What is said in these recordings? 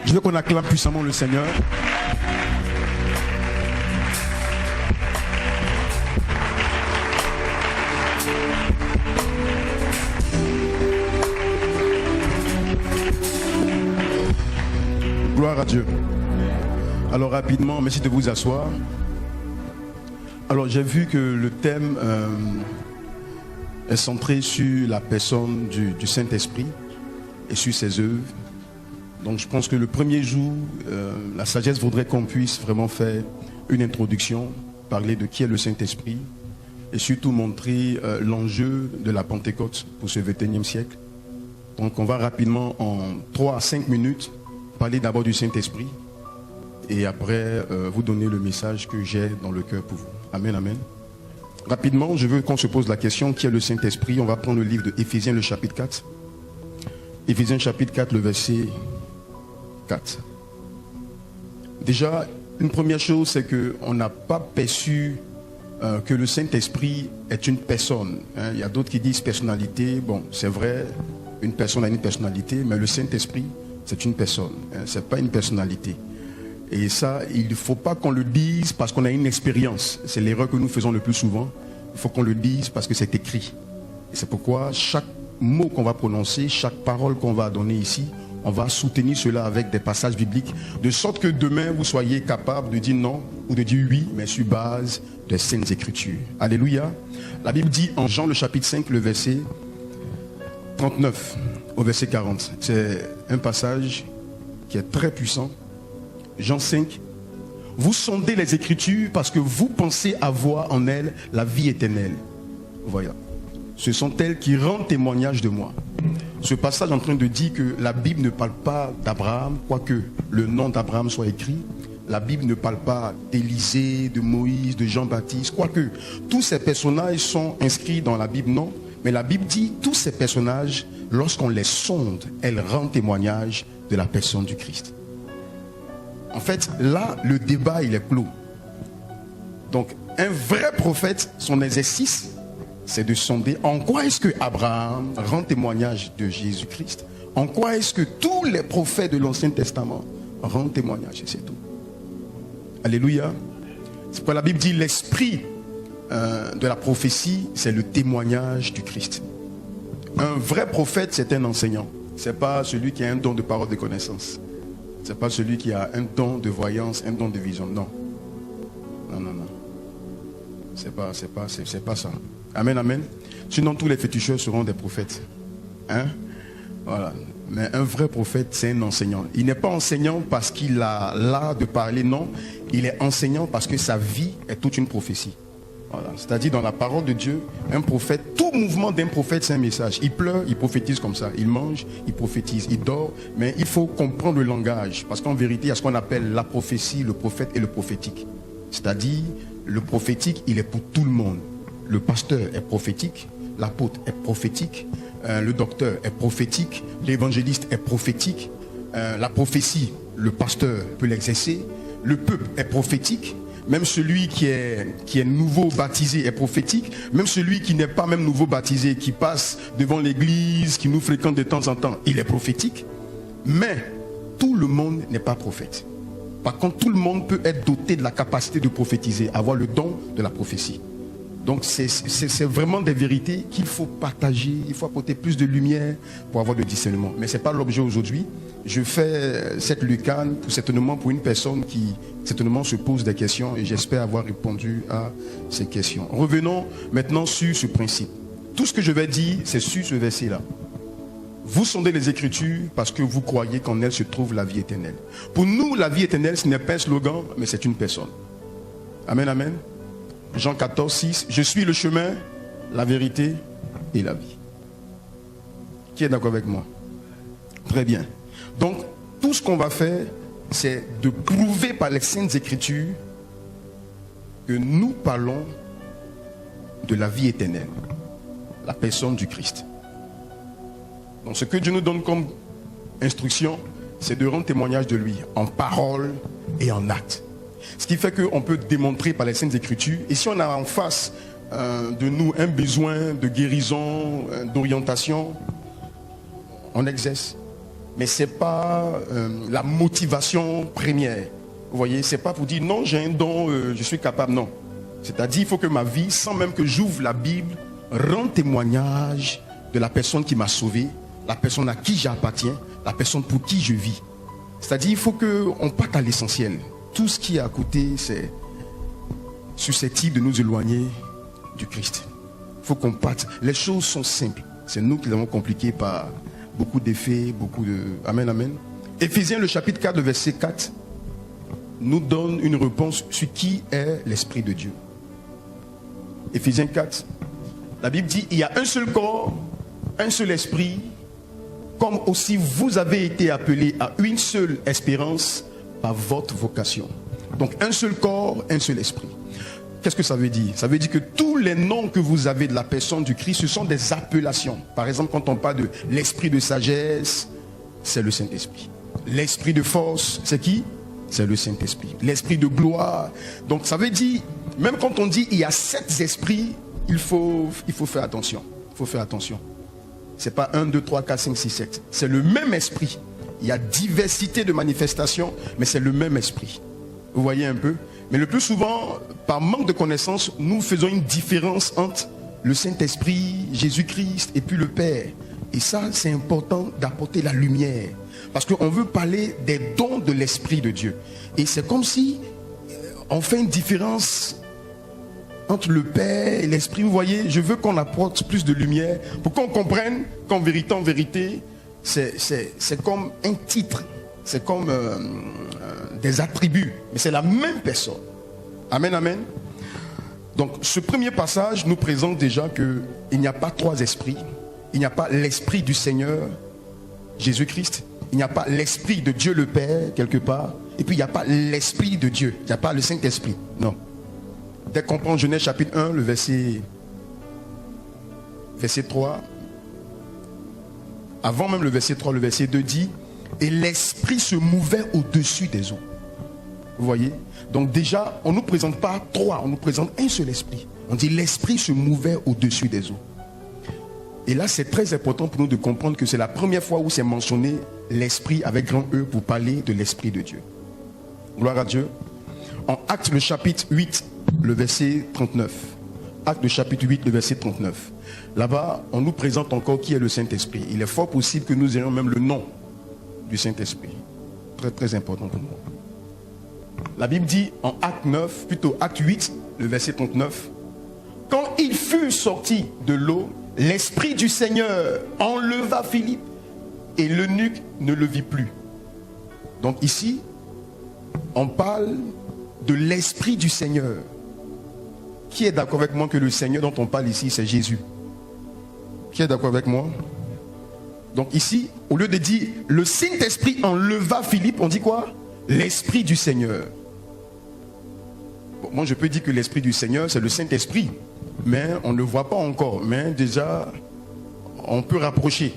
Je veux qu'on acclame puissamment le Seigneur. Gloire à Dieu. Alors rapidement, merci de vous asseoir. Alors j'ai vu que le thème est centré sur la personne du Saint-Esprit et sur ses œuvres. Donc je pense que le premier jour, la sagesse voudrait qu'on puisse vraiment faire une introduction, parler de qui est le Saint-Esprit et surtout montrer l'enjeu de la Pentecôte pour ce 21e siècle. Donc on va rapidement en 3 à 5 minutes parler d'abord du Saint-Esprit et après vous donner le message que j'ai dans le cœur pour vous. Amen, amen. Rapidement, je veux qu'on se pose la question, qui est le Saint-Esprit? On va prendre le livre de Éphésiens, le chapitre 4. Éphésiens chapitre 4, le verset 4. Déjà, une première chose, c'est qu'on n'a pas perçu que le Saint-Esprit est une personne. Il y a d'autres qui disent personnalité. Bon, c'est vrai, une personne a une personnalité, mais le Saint-Esprit, c'est une personne. Ce n'est pas une personnalité. Et ça, il ne faut pas qu'on le dise parce qu'on a une expérience. C'est l'erreur que nous faisons le plus souvent. Il faut qu'on le dise parce que c'est écrit. Et c'est pourquoi chaque mot qu'on va prononcer, chaque parole qu'on va donner ici, on va soutenir cela avec des passages bibliques, de sorte que demain, vous soyez capable de dire non ou de dire oui, mais sur base des Saintes Écritures. Alléluia. La Bible dit en Jean le chapitre 5, le verset 39 au verset 40. C'est un passage qui est très puissant. Jean 5, vous sondez les Écritures parce que vous pensez avoir en elles la vie éternelle. Voilà. Ce sont elles qui rendent témoignage de moi. Ce passage est en train de dire que la Bible ne parle pas d'Abraham, quoique le nom d'Abraham soit écrit. La Bible ne parle pas d'Élisée, de Moïse, de Jean-Baptiste, quoique tous ces personnages sont inscrits dans la Bible, non. Mais la Bible dit tous ces personnages, lorsqu'on les sonde, elles rendent témoignage de la personne du Christ. En fait, là, le débat, il est clos. Donc, un vrai prophète, son exercice, c'est de sonder en quoi est-ce que Abraham rend témoignage de Jésus-Christ. En quoi est-ce que tous les prophètes de l'Ancien Testament rendent témoignage, c'est tout. Alléluia. C'est pourquoi la Bible dit l'esprit de la prophétie, c'est le témoignage du Christ. Un vrai prophète, c'est un enseignant. Ce n'est pas celui qui a un don de parole de connaissance. Ce n'est pas celui qui a un don de voyance, un don de vision. Non. Non, non, non. C'est pas ça. Amen, amen. Sinon, tous les féticheurs seront des prophètes. Hein? Voilà. Mais un vrai prophète, c'est un enseignant. Il n'est pas enseignant parce qu'il a l'art de parler, non. Il est enseignant parce que sa vie est toute une prophétie. Voilà. C'est-à-dire, dans la parole de Dieu, un prophète, tout mouvement d'un prophète, c'est un message. Il pleure, il prophétise comme ça. Il mange, il prophétise, il dort. Mais il faut comprendre le langage. Parce qu'en vérité, il y a ce qu'on appelle la prophétie, le prophète et le prophétique. C'est-à-dire, le prophétique, il est pour tout le monde. Le pasteur est prophétique, l'apôtre est prophétique, le docteur est prophétique, l'évangéliste est prophétique, la prophétie, le pasteur peut l'exercer, le peuple est prophétique, même celui qui est nouveau baptisé est prophétique, même celui qui n'est pas même nouveau baptisé, qui passe devant l'église, qui nous fréquente de temps en temps, il est prophétique. Mais tout le monde n'est pas prophète. Par contre, tout le monde peut être doté de la capacité de prophétiser, avoir le don de la prophétie. Donc c'est vraiment des vérités qu'il faut partager, il faut apporter plus de lumière pour avoir de discernement. Mais ce n'est pas l'objet aujourd'hui. Je fais cette lucane certainement pour une personne qui certainement se pose des questions et j'espère avoir répondu à ces questions. Revenons maintenant sur ce principe. Tout ce que je vais dire, c'est sur ce verset-là. Vous sondez les Écritures parce que vous croyez qu'en elles se trouve la vie éternelle. Pour nous, la vie éternelle, ce n'est pas un slogan, mais c'est une personne. Amen, amen. Jean 14, 6, je suis le chemin, la vérité et la vie. Qui est d'accord avec moi? Très bien. Donc, tout ce qu'on va faire, c'est de prouver par les Saintes Écritures que nous parlons de la vie éternelle, la personne du Christ. Donc, ce que Dieu nous donne comme instruction, c'est de rendre témoignage de lui en parole et en acte. Ce qui fait qu'on peut démontrer par les Saintes Écritures. Et si on a en face de nous un besoin de guérison, d'orientation, on exerce. mais ce n'est pas la motivation première. Vous voyez, ce n'est pas pour dire non, j'ai un don, je suis capable, non. C'est-à-dire, il faut que ma vie, sans même que j'ouvre la Bible, rende témoignage de la personne qui m'a sauvé, la personne à qui j'appartiens, la personne pour qui je vis. C'est-à-dire, il faut qu'on parte à l'essentiel. Tout ce qui est à côté, c'est susceptible de nous éloigner du Christ. Il faut qu'on parte. Les choses sont simples. C'est nous qui les avons compliquées par beaucoup d'effets, beaucoup de... Amen, amen. Éphésiens, le chapitre 4, le verset 4, nous donne une réponse sur qui est l'Esprit de Dieu. Éphésiens 4, la Bible dit, il y a un seul corps, un seul esprit, comme aussi vous avez été appelés à une seule espérance par votre vocation. Donc un seul corps, un seul esprit. Qu'est-ce que ça veut dire? Ça veut dire que tous les noms que vous avez de la personne du Christ, ce sont des appellations. Par exemple, quand on parle de l'esprit de sagesse, c'est le Saint-Esprit. L'esprit de force, c'est qui? C'est le Saint-Esprit. L'esprit de gloire. Donc ça veut dire, même quand on dit il y a 7 esprits, il faut faire attention. Il faut faire attention. Ce n'est pas 1, 2, 3, 4, 5, 6, 7. C'est le même esprit. Il y a diversité de manifestations, mais c'est le même esprit. Vous voyez un peu? Mais le plus souvent, par manque de connaissances, nous faisons une différence entre le Saint-Esprit, Jésus-Christ et puis le Père. Et ça, c'est important d'apporter la lumière. Parce qu'on veut parler des dons de l'Esprit de Dieu. Et c'est comme si on fait une différence entre le Père et l'Esprit. Vous voyez, je veux qu'on apporte plus de lumière pour qu'on comprenne qu'en vérité, c'est comme un titre. C'est comme des attributs. Mais c'est la même personne. Amen, amen. Donc, ce premier passage nous présente déjà qu'il n'y a pas 3 esprits. Il n'y a pas l'Esprit du Seigneur, Jésus-Christ. Il n'y a pas l'Esprit de Dieu le Père, quelque part. Et puis, il n'y a pas l'Esprit de Dieu. Il n'y a pas le Saint-Esprit. Non. Dès qu'on prend Genèse chapitre 1, le verset 3, avant même le verset 3, le verset 2 dit, et l'Esprit se mouvait au-dessus des eaux. Vous voyez? Donc déjà, on ne nous présente pas 3, on nous présente un seul esprit. On dit l'Esprit se mouvait au-dessus des eaux. Et là, c'est très important pour nous de comprendre que c'est la première fois où c'est mentionné l'Esprit avec grand E pour parler de l'Esprit de Dieu. Gloire à Dieu. En Actes le chapitre 8, le verset 39. Actes le chapitre 8, le verset 39. Là-bas, on nous présente encore qui est le Saint-Esprit. Il est fort possible que nous ayons même le nom du Saint-Esprit. Très très important pour nous. La Bible dit en Acte 8, le verset 39. Quand il fut sorti de l'eau, l'Esprit du Seigneur enleva Philippe et l'eunuque ne le vit plus. Donc ici, on parle de l'Esprit du Seigneur. Qui est d'accord avec moi que le Seigneur dont on parle ici, c'est Jésus? Qui est d'accord avec moi? Donc ici, au lieu de dire le Saint-Esprit enleva Philippe, on dit quoi? L'Esprit du Seigneur. Bon, moi je peux dire que l'Esprit du Seigneur, c'est le Saint-Esprit. Mais on ne le voit pas encore. Mais déjà, on peut rapprocher.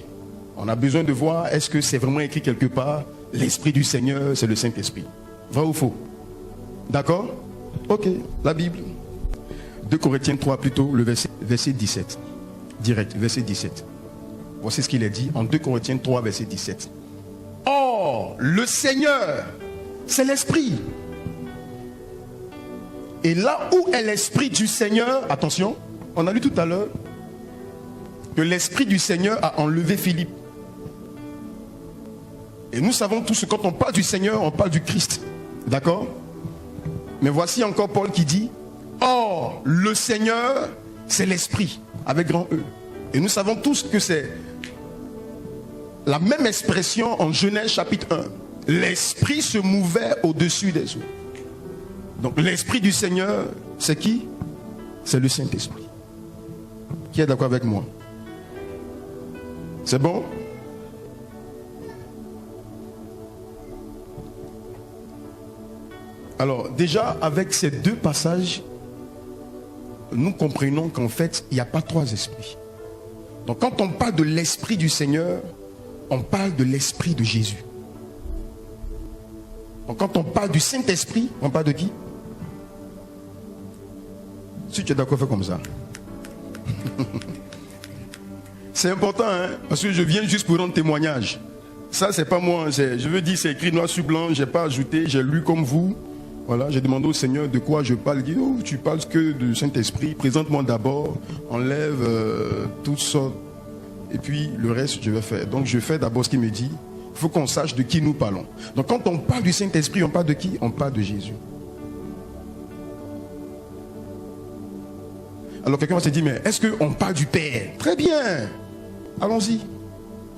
On a besoin de voir, est-ce que c'est vraiment écrit quelque part, l'Esprit du Seigneur, c'est le Saint-Esprit. Vrai ou faux? D'accord? Ok, la Bible. 2 Corinthiens 3 plutôt, le verset 17. Direct, verset 17. Voici ce qu'il est dit en 2 Corinthiens 3, verset 17. Or, le Seigneur, c'est l'Esprit. Et là où est l'Esprit du Seigneur, attention, on a lu tout à l'heure que l'Esprit du Seigneur a enlevé Philippe. Et nous savons tous que quand on parle du Seigneur, on parle du Christ. D'accord? Mais voici encore Paul qui dit, or, le Seigneur, c'est l'Esprit, avec grand E. Et nous savons tous que c'est la même expression en Genèse chapitre 1. L'Esprit se mouvait au-dessus des eaux. Donc l'Esprit du Seigneur, c'est qui? C'est le Saint-Esprit. Qui est d'accord avec moi? C'est bon? Alors déjà, avec ces 2 passages, nous comprenons qu'en fait, il n'y a pas 3 esprits. Donc quand on parle de l'Esprit du Seigneur, on parle de l'Esprit de Jésus. Donc quand on parle du Saint-Esprit, on parle de qui? Si tu es d'accord, fais comme ça. C'est important, hein, parce que je viens juste pour rendre témoignage. Ça, c'est pas moi. Je veux dire, c'est écrit noir sur blanc. J'ai pas ajouté. J'ai lu comme vous. Voilà, j'ai demandé au Seigneur de quoi je parle. Il dit, oh, tu parles que du Saint-Esprit. Présente-moi d'abord. Enlève toutes sortes. Et puis, le reste, je vais faire. Donc, je fais d'abord ce qu'il me dit. Il faut qu'on sache de qui nous parlons. Donc, quand on parle du Saint-Esprit, on parle de qui? On parle de Jésus. Alors, quelqu'un va se dire, mais est-ce qu'on parle du Père? Très bien. Allons-y.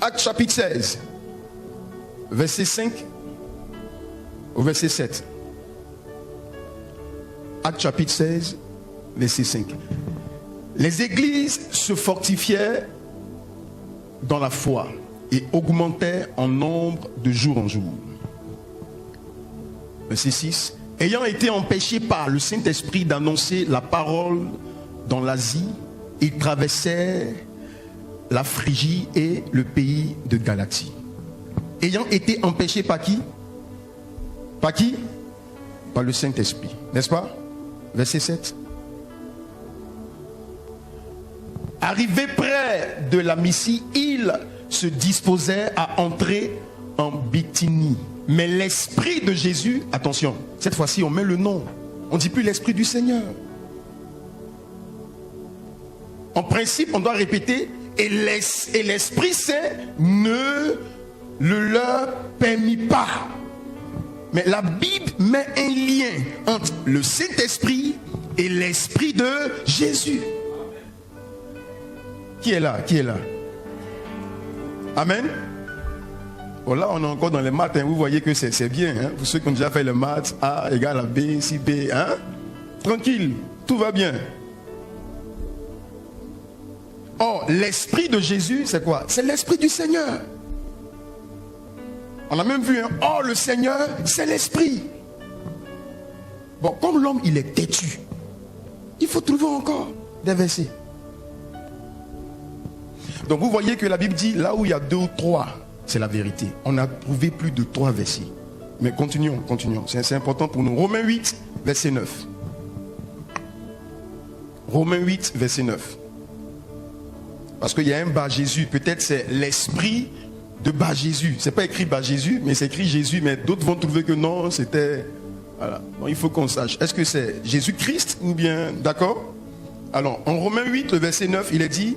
Acte chapitre 16. Verset 5 au verset 7. Acte chapitre 16, verset 5. Les églises se fortifiaient dans la foi et augmentaient en nombre de jour en jour. Verset 6. Ayant été empêchés par le Saint-Esprit d'annoncer la parole dans l'Asie, ils traversaient la Phrygie et le pays de Galatie. Ayant été empêchés par qui? Par qui? Par le Saint-Esprit. N'est-ce pas? Verset 7. Arrivé près de la Mysie, ils se disposaient à entrer en Bithynie. Mais l'Esprit de Jésus, attention, cette fois-ci on met le nom. On ne dit plus l'Esprit du Seigneur. En principe, on doit répéter, et l'Esprit Saint ne le leur permit pas. Mais la Bible met un lien entre le Saint-Esprit et l'Esprit de Jésus. Qui est là? Qui est là? Amen. Bon, là, on est encore dans les maths. Hein. Vous voyez que c'est bien. Hein. Pour ceux qui ont déjà fait le maths, A égale à B, si B. Hein? Tranquille, tout va bien. Or, l'Esprit de Jésus, c'est quoi? C'est l'Esprit du Seigneur. On a même vu, hein? Or, le Seigneur, c'est l'Esprit. Bon, comme l'homme, il est têtu, il faut trouver encore des versets. Donc, vous voyez que la Bible dit, là où il y a 2 ou 3, c'est la vérité. On a trouvé plus de 3 versets. Mais continuons. C'est important pour nous. Romains 8, verset 9. Romains 8, verset 9. Parce qu'il y a un Bar Jésus. Peut-être c'est l'esprit de Bar Jésus. C'est pas écrit Bar Jésus, mais c'est écrit Jésus. Mais d'autres vont trouver que non, c'était... Voilà. Donc, il faut qu'on sache. Est-ce que c'est Jésus-Christ ou bien... D'accord? Alors, en Romains 8, le verset 9, il est dit...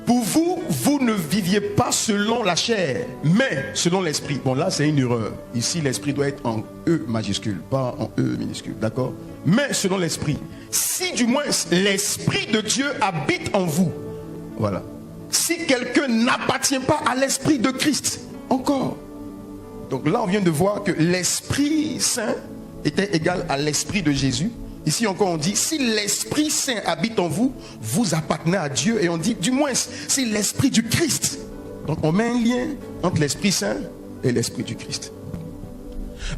Pour vous, vous ne viviez pas selon la chair, mais selon l'esprit. Bon, là, c'est une erreur. Ici, l'esprit doit être en E majuscule, pas en E minuscule. D'accord? Mais selon l'esprit. Si du moins l'esprit de Dieu habite en vous. Voilà. Si quelqu'un n'appartient pas à l'esprit de Christ, encore. Donc là, on vient de voir que l'Esprit Saint était égal à l'Esprit de Jésus. Ici encore on dit, si l'Esprit Saint habite en vous, vous appartenez à Dieu. Et on dit, du moins, c'est l'Esprit du Christ. Donc on met un lien entre l'Esprit Saint et l'Esprit du Christ.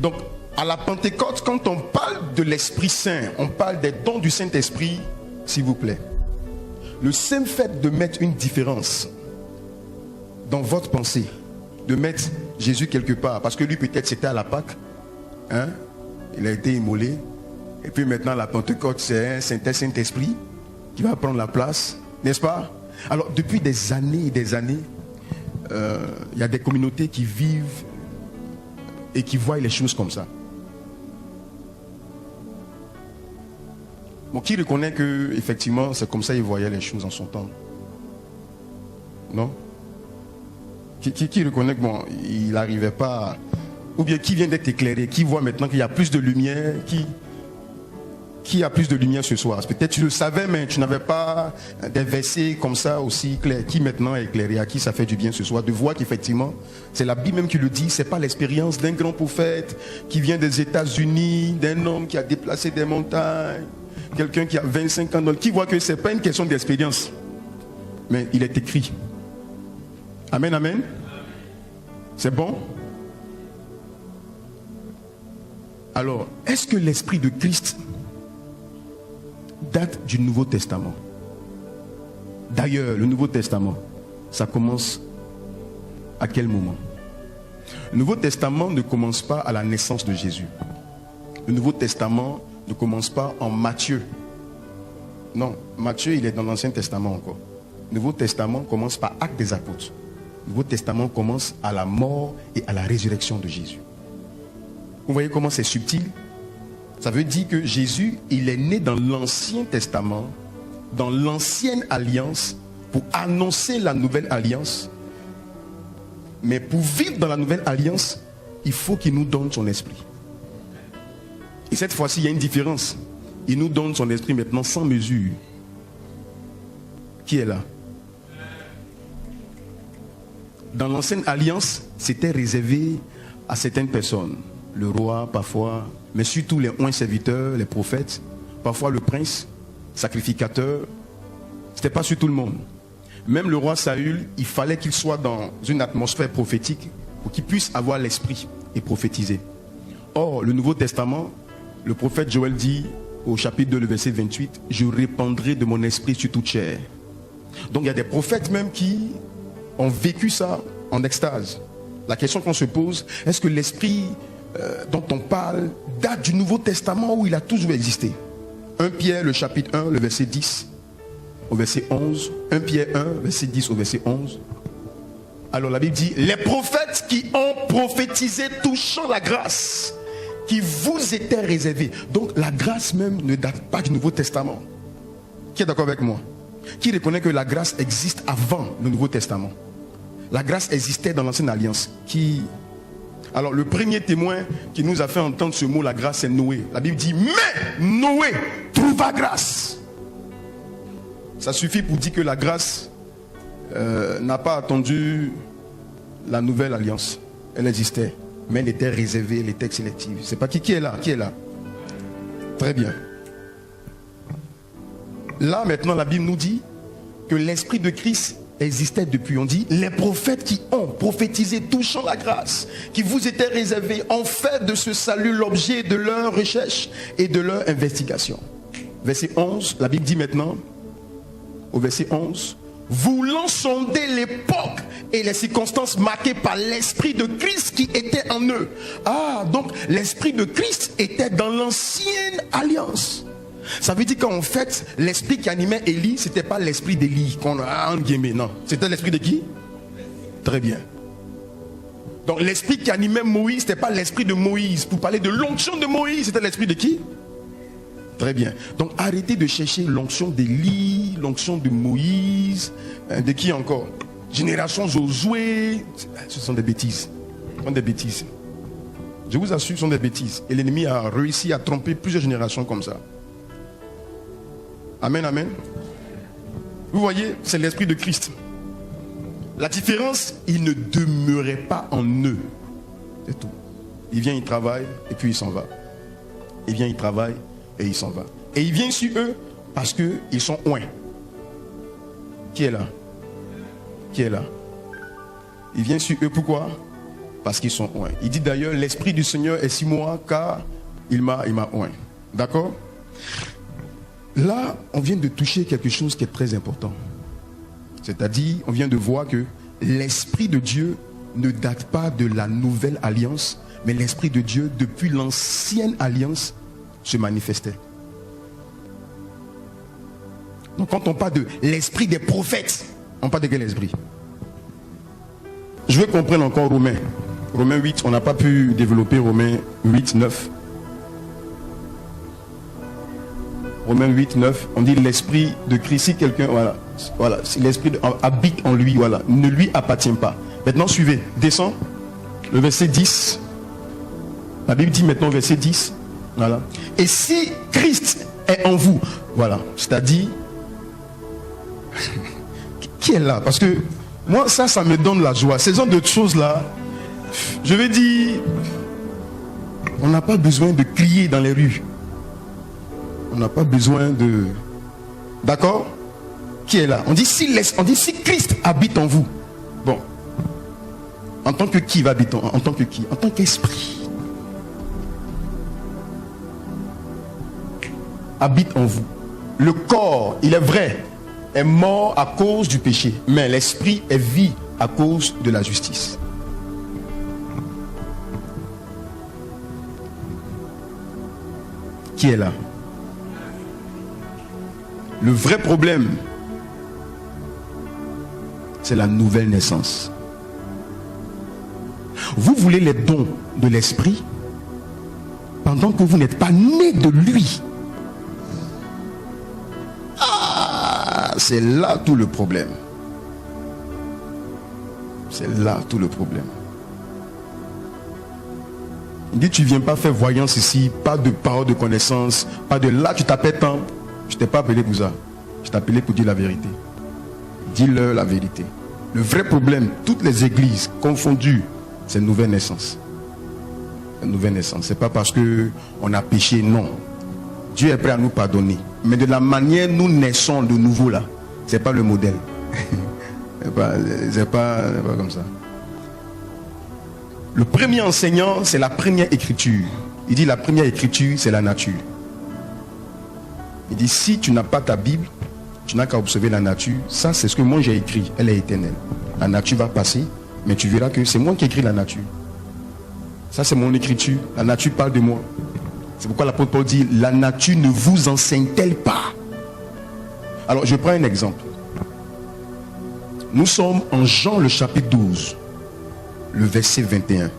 Donc à la Pentecôte, quand on parle de l'Esprit Saint, on parle des dons du Saint-Esprit, s'il vous plaît. Le simple fait de mettre une différence dans votre pensée, de mettre Jésus quelque part, parce que lui peut-être c'était à la Pâque, hein? Il a été immolé. Et puis maintenant, la Pentecôte, c'est un Saint-Esprit qui va prendre la place, n'est-ce pas? Alors, depuis des années et des années, il y a des communautés qui vivent et qui voient les choses comme ça. Bon, qui reconnaît que, effectivement, c'est comme ça qu'ils voyaient les choses en son temps? Non? Qui reconnaît que, bon, il n'arrivait pas... Ou bien qui vient d'être éclairé, qui voit maintenant qu'il y a plus de lumière, qui a plus de lumière ce soir? Peut-être tu le savais, mais tu n'avais pas des versets comme ça aussi clairs. Qui maintenant est éclairé? À qui ça fait du bien ce soir? De voir qu'effectivement, c'est la Bible même qui le dit. C'est pas l'expérience d'un grand prophète qui vient des États-Unis, d'un homme qui a déplacé des montagnes, quelqu'un qui a 25 ans, qui voit que c'est pas une question d'expérience. Mais il est écrit. Amen, amen. C'est bon? Alors, est-ce que l'Esprit de Christ date du Nouveau Testament? D'ailleurs, le Nouveau Testament, ça commence à quel moment? Le Nouveau Testament ne commence pas à la naissance de Jésus. Le Nouveau Testament ne commence pas en Matthieu. Non, Matthieu, il est dans l'Ancien Testament encore. Le Nouveau Testament commence par Actes des Apôtres. Le Nouveau Testament commence à la mort et à la résurrection de Jésus. Vous voyez comment c'est subtil? Ça veut dire que Jésus, il est né dans l'Ancien Testament, dans l'Ancienne Alliance, pour annoncer la Nouvelle Alliance. Mais pour vivre dans la Nouvelle Alliance, il faut qu'il nous donne son esprit. Et cette fois-ci, il y a une différence. Il nous donne son esprit maintenant sans mesure. Qui est là? Dans l'ancienne alliance, c'était réservé à certaines personnes. Le roi, parfois, mais surtout les 11 serviteurs, les prophètes, parfois le prince, sacrificateur. Ce n'était pas sur tout le monde. Même le roi Saül, il fallait qu'il soit dans une atmosphère prophétique pour qu'il puisse avoir l'esprit et prophétiser. Or, le Nouveau Testament, le prophète Joël dit au chapitre 2, le verset 28, « Je répandrai de mon esprit sur toute chair. » Donc il y a des prophètes même qui ont vécu ça en extase. La question qu'on se pose, est-ce que l'esprit dont on parle date du Nouveau Testament ou il a toujours existé? 1 Pierre, le chapitre 1, le verset 10 au verset 11. 1 Pierre 1, verset 10 au verset 11. Alors la Bible dit, les prophètes qui ont prophétisé touchant la grâce qui vous était réservée. Donc la grâce même ne date pas du Nouveau Testament. Qui est d'accord avec moi? Qui reconnaît que la grâce existe avant le Nouveau Testament? La grâce existait dans l'Ancienne Alliance. Alors le premier témoin qui nous a fait entendre ce mot, la grâce, c'est Noé. La Bible dit, mais Noé trouva grâce. Ça suffit pour dire que la grâce n'a pas attendu la Nouvelle Alliance. Elle existait, mais elle était réservée, elle était sélective. C'est pas qui est là? Qui est là? Très bien. Là maintenant la Bible nous dit que l'esprit de Christ existait depuis. On dit les prophètes qui ont prophétisé touchant la grâce qui vous était réservée ont fait de ce salut l'objet de leur recherche et de leur investigation. Verset 11, la Bible dit maintenant au verset 11, voulant sonder l'époque et les circonstances marquées par l'esprit de Christ qui était en eux. Ah, donc l'esprit de Christ était dans l'ancienne alliance. Ça veut dire qu'en fait, l'esprit qui animait Élie, ce n'était pas l'esprit d'Élie qu'on a en guillemets, non. C'était l'esprit de qui? Très bien. Donc l'esprit qui animait Moïse, ce n'était pas l'esprit de Moïse. Pour parler de l'onction de Moïse, c'était l'esprit de qui? Très bien. Donc arrêtez de chercher l'onction d'Élie, l'onction de Moïse, de qui encore? Génération Josué. Ce sont des bêtises. Ce sont des bêtises. Je vous assure, ce sont des bêtises. Et l'ennemi a réussi à tromper plusieurs générations comme ça. Amen, amen. Vous voyez, c'est l'esprit de Christ. La différence, il ne demeurait pas en eux. C'est tout. Il vient, il travaille, et puis il s'en va. Il vient, il travaille, et il s'en va. Et il vient sur eux parce qu'ils sont oints. Qui est là? Qui est là? Il vient sur eux, pourquoi? Parce qu'ils sont oints. Il dit d'ailleurs, l'esprit du Seigneur est sur moi, car il m'a oint. D'accord? Là, on vient de toucher quelque chose qui est très important. C'est-à-dire, on vient de voir que l'Esprit de Dieu ne date pas de la nouvelle alliance, mais l'Esprit de Dieu, depuis l'ancienne alliance, se manifestait. Donc quand on parle de l'esprit des prophètes, on parle de quel esprit? Je veux qu'on prenne encore Romains. Romains 8, on n'a pas pu développer Romains 8, 9. Romains 8, 9, on dit l'esprit de Christ, si quelqu'un, voilà, si l'esprit habite en lui, voilà, ne lui appartient pas. Maintenant, suivez, descend, le verset 10. La Bible dit maintenant, verset 10, voilà. Et si Christ est en vous, voilà, c'est-à-dire, qui est là? Parce que moi, ça me donne la joie. Ces genre de choses-là, je vais dire, on n'a pas besoin de crier dans les rues. On n'a pas besoin de... D'accord? Qui est là? On dit si Christ habite en vous. Bon. En tant que qui va habiter en tant que qui? En tant qu'esprit. Habite en vous. Le corps, il est vrai, est mort à cause du péché. Mais l'esprit est vie à cause de la justice. Qui est là? Le vrai problème, c'est la nouvelle naissance. Vous voulez les dons de l'esprit pendant que vous n'êtes pas né de lui. Ah, c'est là tout le problème. C'est là tout le problème. Il dit, tu ne viens pas faire voyance ici, pas de parole de connaissance, pas de là, tu t'appelles tant. Je ne t'ai pas appelé pour ça. Je t'ai appelé pour dire la vérité. Dis-leur la vérité. Le vrai problème, toutes les églises confondues, c'est une nouvelle naissance. Une nouvelle naissance. Ce n'est pas parce qu'on a péché, non. Dieu est prêt à nous pardonner. Mais de la manière nous naissons de nouveau là, ce n'est pas le modèle. C'est pas comme ça. Le premier enseignant, c'est la première écriture. Il dit la première écriture, c'est la nature. Il dit si tu n'as pas ta Bible, tu n'as qu'à observer la nature. Ça, c'est ce que moi j'ai écrit. Elle est éternelle. La nature va passer, mais tu verras que c'est moi qui écris la nature. Ça, c'est mon écriture. La nature parle de moi. C'est pourquoi l'apôtre Paul dit la nature ne vous enseigne-t-elle pas? Alors, je prends un exemple. Nous sommes en Jean le chapitre 12. Le verset 21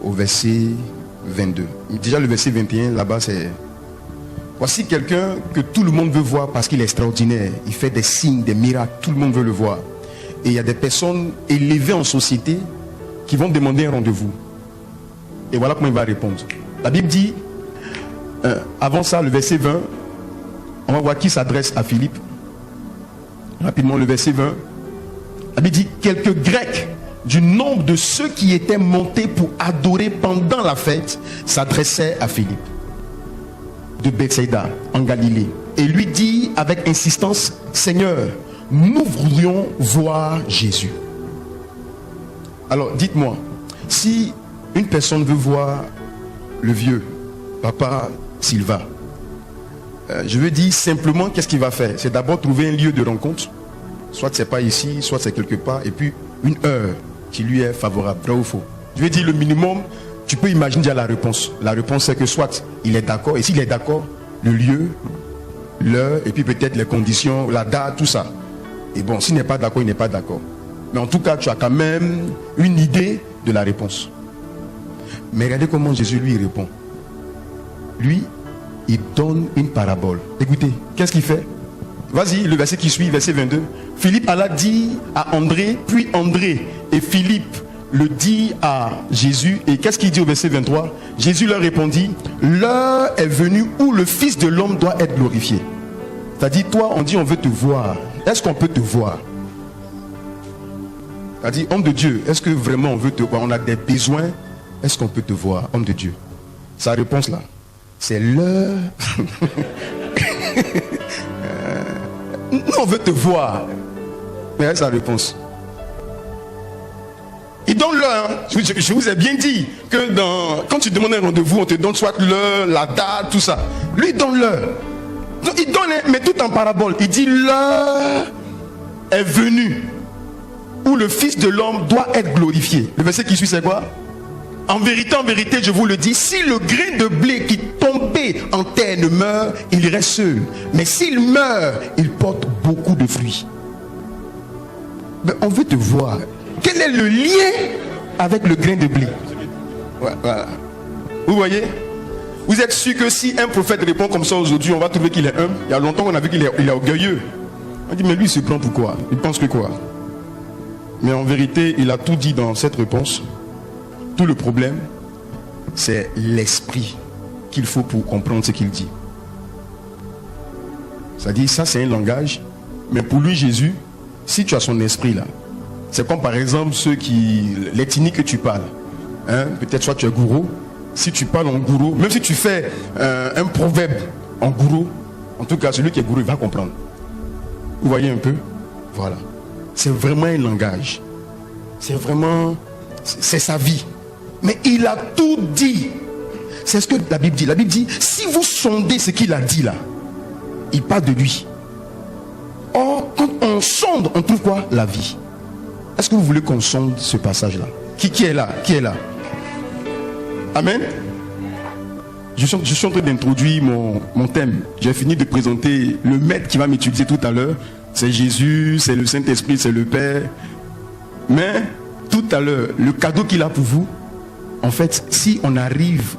au verset 22. Déjà le verset 21, là-bas c'est... Voici quelqu'un que tout le monde veut voir parce qu'il est extraordinaire. Il fait des signes, des miracles, tout le monde veut le voir. Et il y a des personnes élevées en société qui vont demander un rendez-vous. Et voilà comment il va répondre. La Bible dit, avant ça, le verset 20, on va voir qui s'adresse à Philippe. Rapidement, le verset 20. La Bible dit, quelques Grecs du nombre de ceux qui étaient montés pour adorer pendant la fête s'adressaient à Philippe de Bethsaïda en Galilée et lui dit avec insistance, Seigneur, nous voudrions voir Jésus. Alors dites-moi, si une personne veut voir le vieux papa Silva, je veux dire simplement qu'est-ce qu'il va faire? C'est d'abord trouver un lieu de rencontre. Soit c'est pas ici, soit c'est quelque part, et puis une heure qui lui est favorable, vrai ou faux. Je veux dire le minimum, tu peux imaginer déjà la réponse. La réponse c'est que soit il est d'accord, et s'il est d'accord, le lieu, l'heure, et puis peut-être les conditions, la date, tout ça. Et bon, s'il n'est pas d'accord, il n'est pas d'accord. Mais en tout cas, tu as quand même une idée de la réponse. Mais regardez comment Jésus lui répond. Lui, il donne une parabole. Écoutez, qu'est-ce qu'il fait? Vas-y, le verset qui suit, verset 22. Philippe alla dit à André, puis André et Philippe le dit à Jésus. Et qu'est-ce qu'il dit au verset 23? Jésus leur répondit, l'heure est venue où le Fils de l'homme doit être glorifié. C'est-à-dire, toi, on dit on veut te voir. Est-ce qu'on peut te voir? C'est-à-dire, homme de Dieu, est-ce que vraiment on veut te voir? On a des besoins. Est-ce qu'on peut te voir, homme de Dieu? Sa réponse là, c'est l'heure. Nous, on veut te voir. Mais sa réponse. Il donne l'heure. Je vous ai bien dit que quand tu demandes un rendez-vous, on te donne soit l'heure, la date, tout ça. Lui, il donne l'heure. Il donne, mais tout en parabole. Il dit l'heure est venue où le Fils de l'homme doit être glorifié. Le verset qui suit, c'est quoi? En vérité, je vous le dis, si le grain de blé qui tombait en terre ne meurt, il reste seul. Mais s'il meurt, il porte beaucoup de fruits. Mais on veut te voir. Quel est le lien avec le grain de blé? Voilà. Vous voyez? Vous êtes sûr que si un prophète répond comme ça aujourd'hui, on va trouver qu'il est humble? Il y a longtemps qu'on a vu qu'il est orgueilleux. On dit, mais lui, il se prend pour quoi? Il pense que quoi? Mais en vérité, il a tout dit dans cette réponse. Tout le problème, c'est l'esprit qu'il faut pour comprendre ce qu'il dit. C'est-à-dire, ça c'est un langage, mais pour lui, Jésus, si tu as son esprit là, c'est comme par exemple l'ethnie que tu parles. Hein? Peut-être soit tu es gourou, si tu parles en gourou, même si tu fais un proverbe en gourou, en tout cas, celui qui est gourou, il va comprendre. Vous voyez un peu? Voilà. C'est vraiment un langage. C'est sa vie. Mais il a tout dit. C'est ce que la Bible dit. La Bible dit, si vous sondez ce qu'il a dit là, il parle de lui. Or, quand on sonde, on trouve quoi? La vie. Est-ce que vous voulez qu'on sonde ce passage-là? Qui est là? Qui est là? Amen. Je suis en train d'introduire mon thème. J'ai fini de présenter le maître qui va m'étudier tout à l'heure. C'est Jésus, c'est le Saint-Esprit, c'est le Père. Mais tout à l'heure, le cadeau qu'il a pour vous, en fait, si on arrive...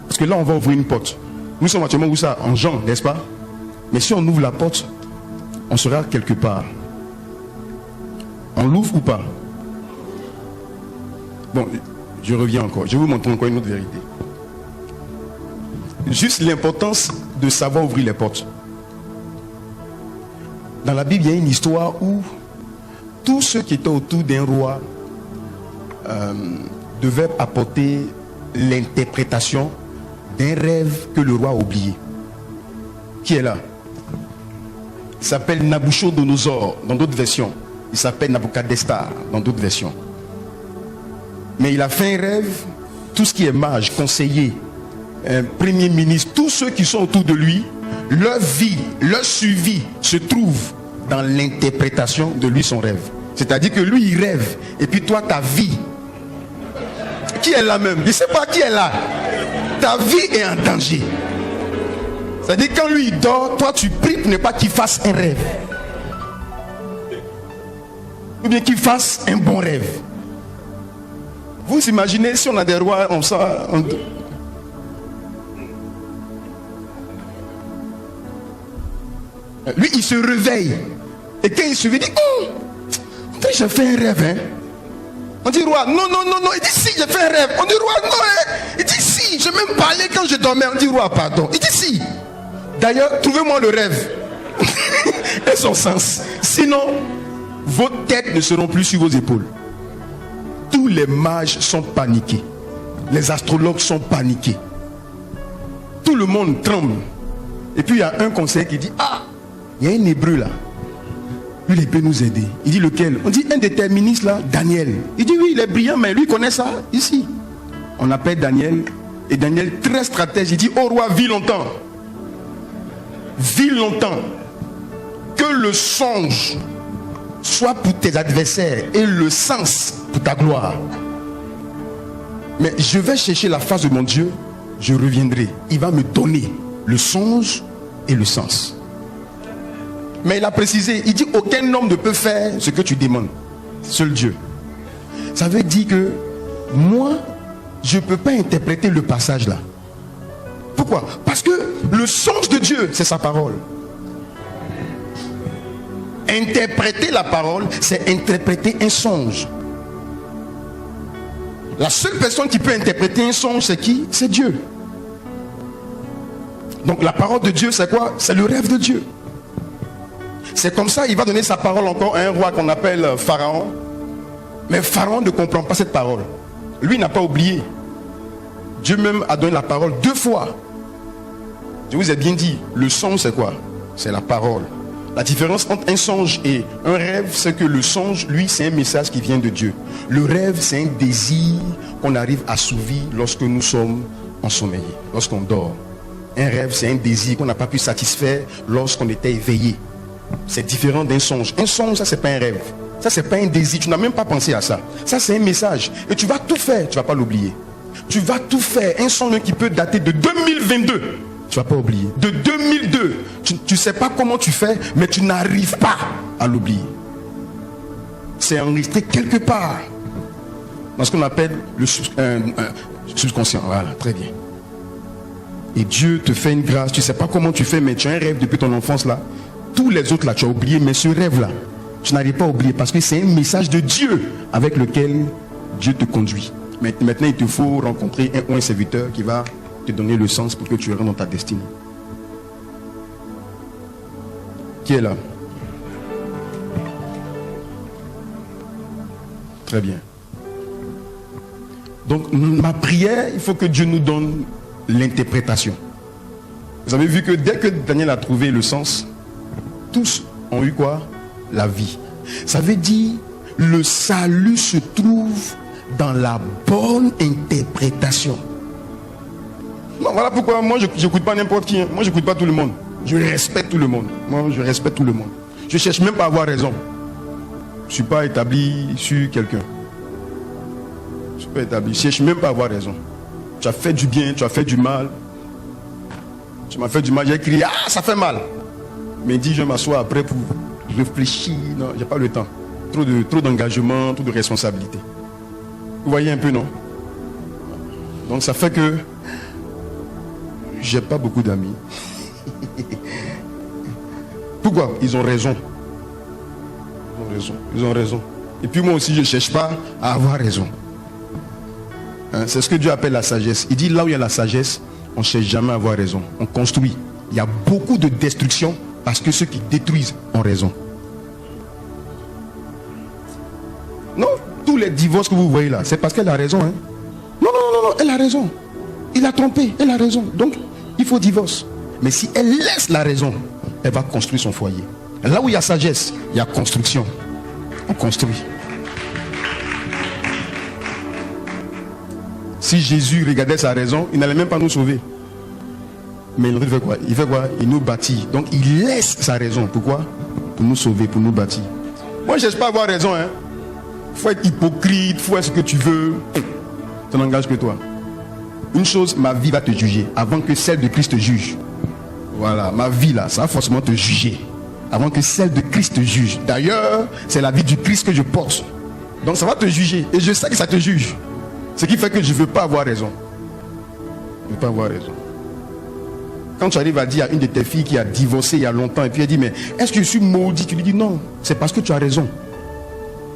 Parce que là, on va ouvrir une porte. Nous sommes actuellement où ça? En Jean, n'est-ce pas? Mais si on ouvre la porte, on sera quelque part. On l'ouvre ou pas? Bon, je reviens encore. Je vais vous montrer encore une autre vérité. Juste l'importance de savoir ouvrir les portes. Dans la Bible, il y a une histoire où tous ceux qui étaient autour d'un roi devaient apporter l'interprétation d'un rêve que le roi a oublié. Qui est là? Il s'appelle Nabuchodonosor dans d'autres versions. Il s'appelle Nabuchodonosor dans d'autres versions. Mais il a fait un rêve. Tout ce qui est mage, conseiller, premier ministre, tous ceux qui sont autour de lui, leur vie, leur suivi se trouve dans l'interprétation de lui son rêve. C'est-à-dire que lui il rêve et puis toi ta vie qui est là même, je ne sais pas qui est là, ta vie est en danger. C'est-à-dire quand lui il dort, toi tu pries pour ne pas qu'il fasse un rêve ou bien qu'il fasse un bon rêve. Vous imaginez si on a des rois on lui il se réveille et quand il se réveille il dit oh, j'ai fait un rêve hein? On dit roi non, il dit si j'ai fait un rêve. On dit roi non hein? Il dit si, j'ai même parlé quand je dormais. On dit roi pardon. Il dit si. D'ailleurs trouvez-moi le rêve et son sens, sinon vos têtes ne seront plus sur vos épaules. Tous les mages sont paniqués, les astrologues sont paniqués, tout le monde tremble. Et puis il y a un conseiller qui dit ah, il y a un hébreu là, lui il peut nous aider. Il dit lequel? On dit un de tes ministres là, Daniel. Il dit oui il est brillant mais lui connaît ça ici. On appelle Daniel et Daniel très stratège, il dit oh roi vis longtemps, vis longtemps, que le songe soit pour tes adversaires et le sens pour ta gloire. Mais je vais chercher la face de mon Dieu, je reviendrai. Il va me donner le songe et le sens. Mais il a précisé, il dit aucun homme ne peut faire ce que tu demandes. Seul Dieu. Ça veut dire que moi, je ne peux pas interpréter le passage là. Pourquoi? Parce que le sens de Dieu, c'est sa parole. Interpréter la parole, c'est interpréter un songe. La seule personne qui peut interpréter un songe, c'est qui? C'est Dieu. Donc la parole de Dieu, c'est quoi? C'est le rêve de Dieu. C'est comme ça, il va donner sa parole encore à un roi qu'on appelle Pharaon. Mais Pharaon ne comprend pas cette parole. Lui n'a pas oublié. Dieu même a donné la parole 2 fois. Je vous ai bien dit, le songe c'est quoi? C'est la parole. La différence entre un songe et un rêve, c'est que le songe, lui, c'est un message qui vient de Dieu. Le rêve, c'est un désir qu'on arrive à assouvir lorsque nous sommes ensommeillés, lorsqu'on dort. Un rêve, c'est un désir qu'on n'a pas pu satisfaire lorsqu'on était éveillé. C'est différent d'un songe. Un songe, ça, c'est pas un rêve. Ça, c'est pas un désir. Tu n'as même pas pensé à ça. Ça, c'est un message. Et tu vas tout faire. Tu ne vas pas l'oublier. Tu vas tout faire. Un songe qui peut dater de 2022. Tu ne vas pas oublier. De 2002. Tu ne sais pas comment tu fais, mais tu n'arrives pas à l'oublier. C'est enregistré quelque part. Dans ce qu'on appelle le subconscient. Voilà, très bien. Et Dieu te fait une grâce. Tu ne sais pas comment tu fais, mais tu as un rêve depuis ton enfance là. Tous les autres là, tu as oublié, mais ce rêve là, tu n'arrives pas à oublier parce que c'est un message de Dieu avec lequel Dieu te conduit. Maintenant, il te faut rencontrer un serviteur qui va te donner le sens pour que tu rentres dans ta destinée. Qui est là? Très bien. Donc, ma prière, il faut que Dieu nous donne l'interprétation. Vous avez vu que dès que Daniel a trouvé le sens, tous ont eu quoi? La vie. Ça veut dire le salut se trouve dans la bonne interprétation. Non, voilà pourquoi moi je n'écoute pas n'importe qui. Moi je n'écoute pas tout le monde. Je respecte tout le monde. Moi je respecte tout le monde. Je ne cherche même pas à avoir raison. Je ne suis pas établi sur quelqu'un. Je ne suis pas établi. Je ne cherche même pas à avoir raison. Tu as fait du bien, tu as fait du mal. Tu m'as fait du mal, j'ai crié, ah ça fait mal. Mais dis, je m'assois après pour réfléchir. Non, j'ai pas le temps. trop d'engagement, trop de responsabilité. Vous voyez un peu, non? Donc ça fait que j'ai pas beaucoup d'amis. Pourquoi? Ils ont raison. Ils ont raison. Et puis moi aussi, je ne cherche pas à avoir raison. Hein, c'est ce que Dieu appelle la sagesse. Il dit là où il y a la sagesse, on ne cherche jamais à avoir raison. On construit. Il y a beaucoup de destruction parce que ceux qui détruisent ont raison. Non, tous les divorces que vous voyez là, c'est parce qu'elle a raison. Hein. Non, elle a raison. Il a trompé, elle a raison. Donc, il faut divorce. Mais si elle laisse la raison, elle va construire son foyer. Là où il y a sagesse, il y a construction. On construit. Si Jésus regardait sa raison, il n'allait même pas nous sauver. Mais il fait quoi? Il nous bâtit. Donc il laisse sa raison. Pourquoi? Pour nous sauver, pour nous bâtir. Moi je ne cherche pas à avoir raison. Il faut être hypocrite, il faut être ce que tu veux. Ça n'engage que toi. Une chose, ma vie va te juger avant que celle de Christ te juge. Voilà, ma vie là, ça va forcément te juger avant que celle de Christ te juge. D'ailleurs, c'est la vie du Christ que je porte. Donc ça va te juger. Et je sais que ça te juge. Ce qui fait que je ne veux pas avoir raison. Je ne veux pas avoir raison. Quand tu arrives à dire à une de tes filles qui a divorcé il y a longtemps, et puis elle dit, mais est-ce que je suis maudit? Tu lui dis non, c'est parce que tu as raison.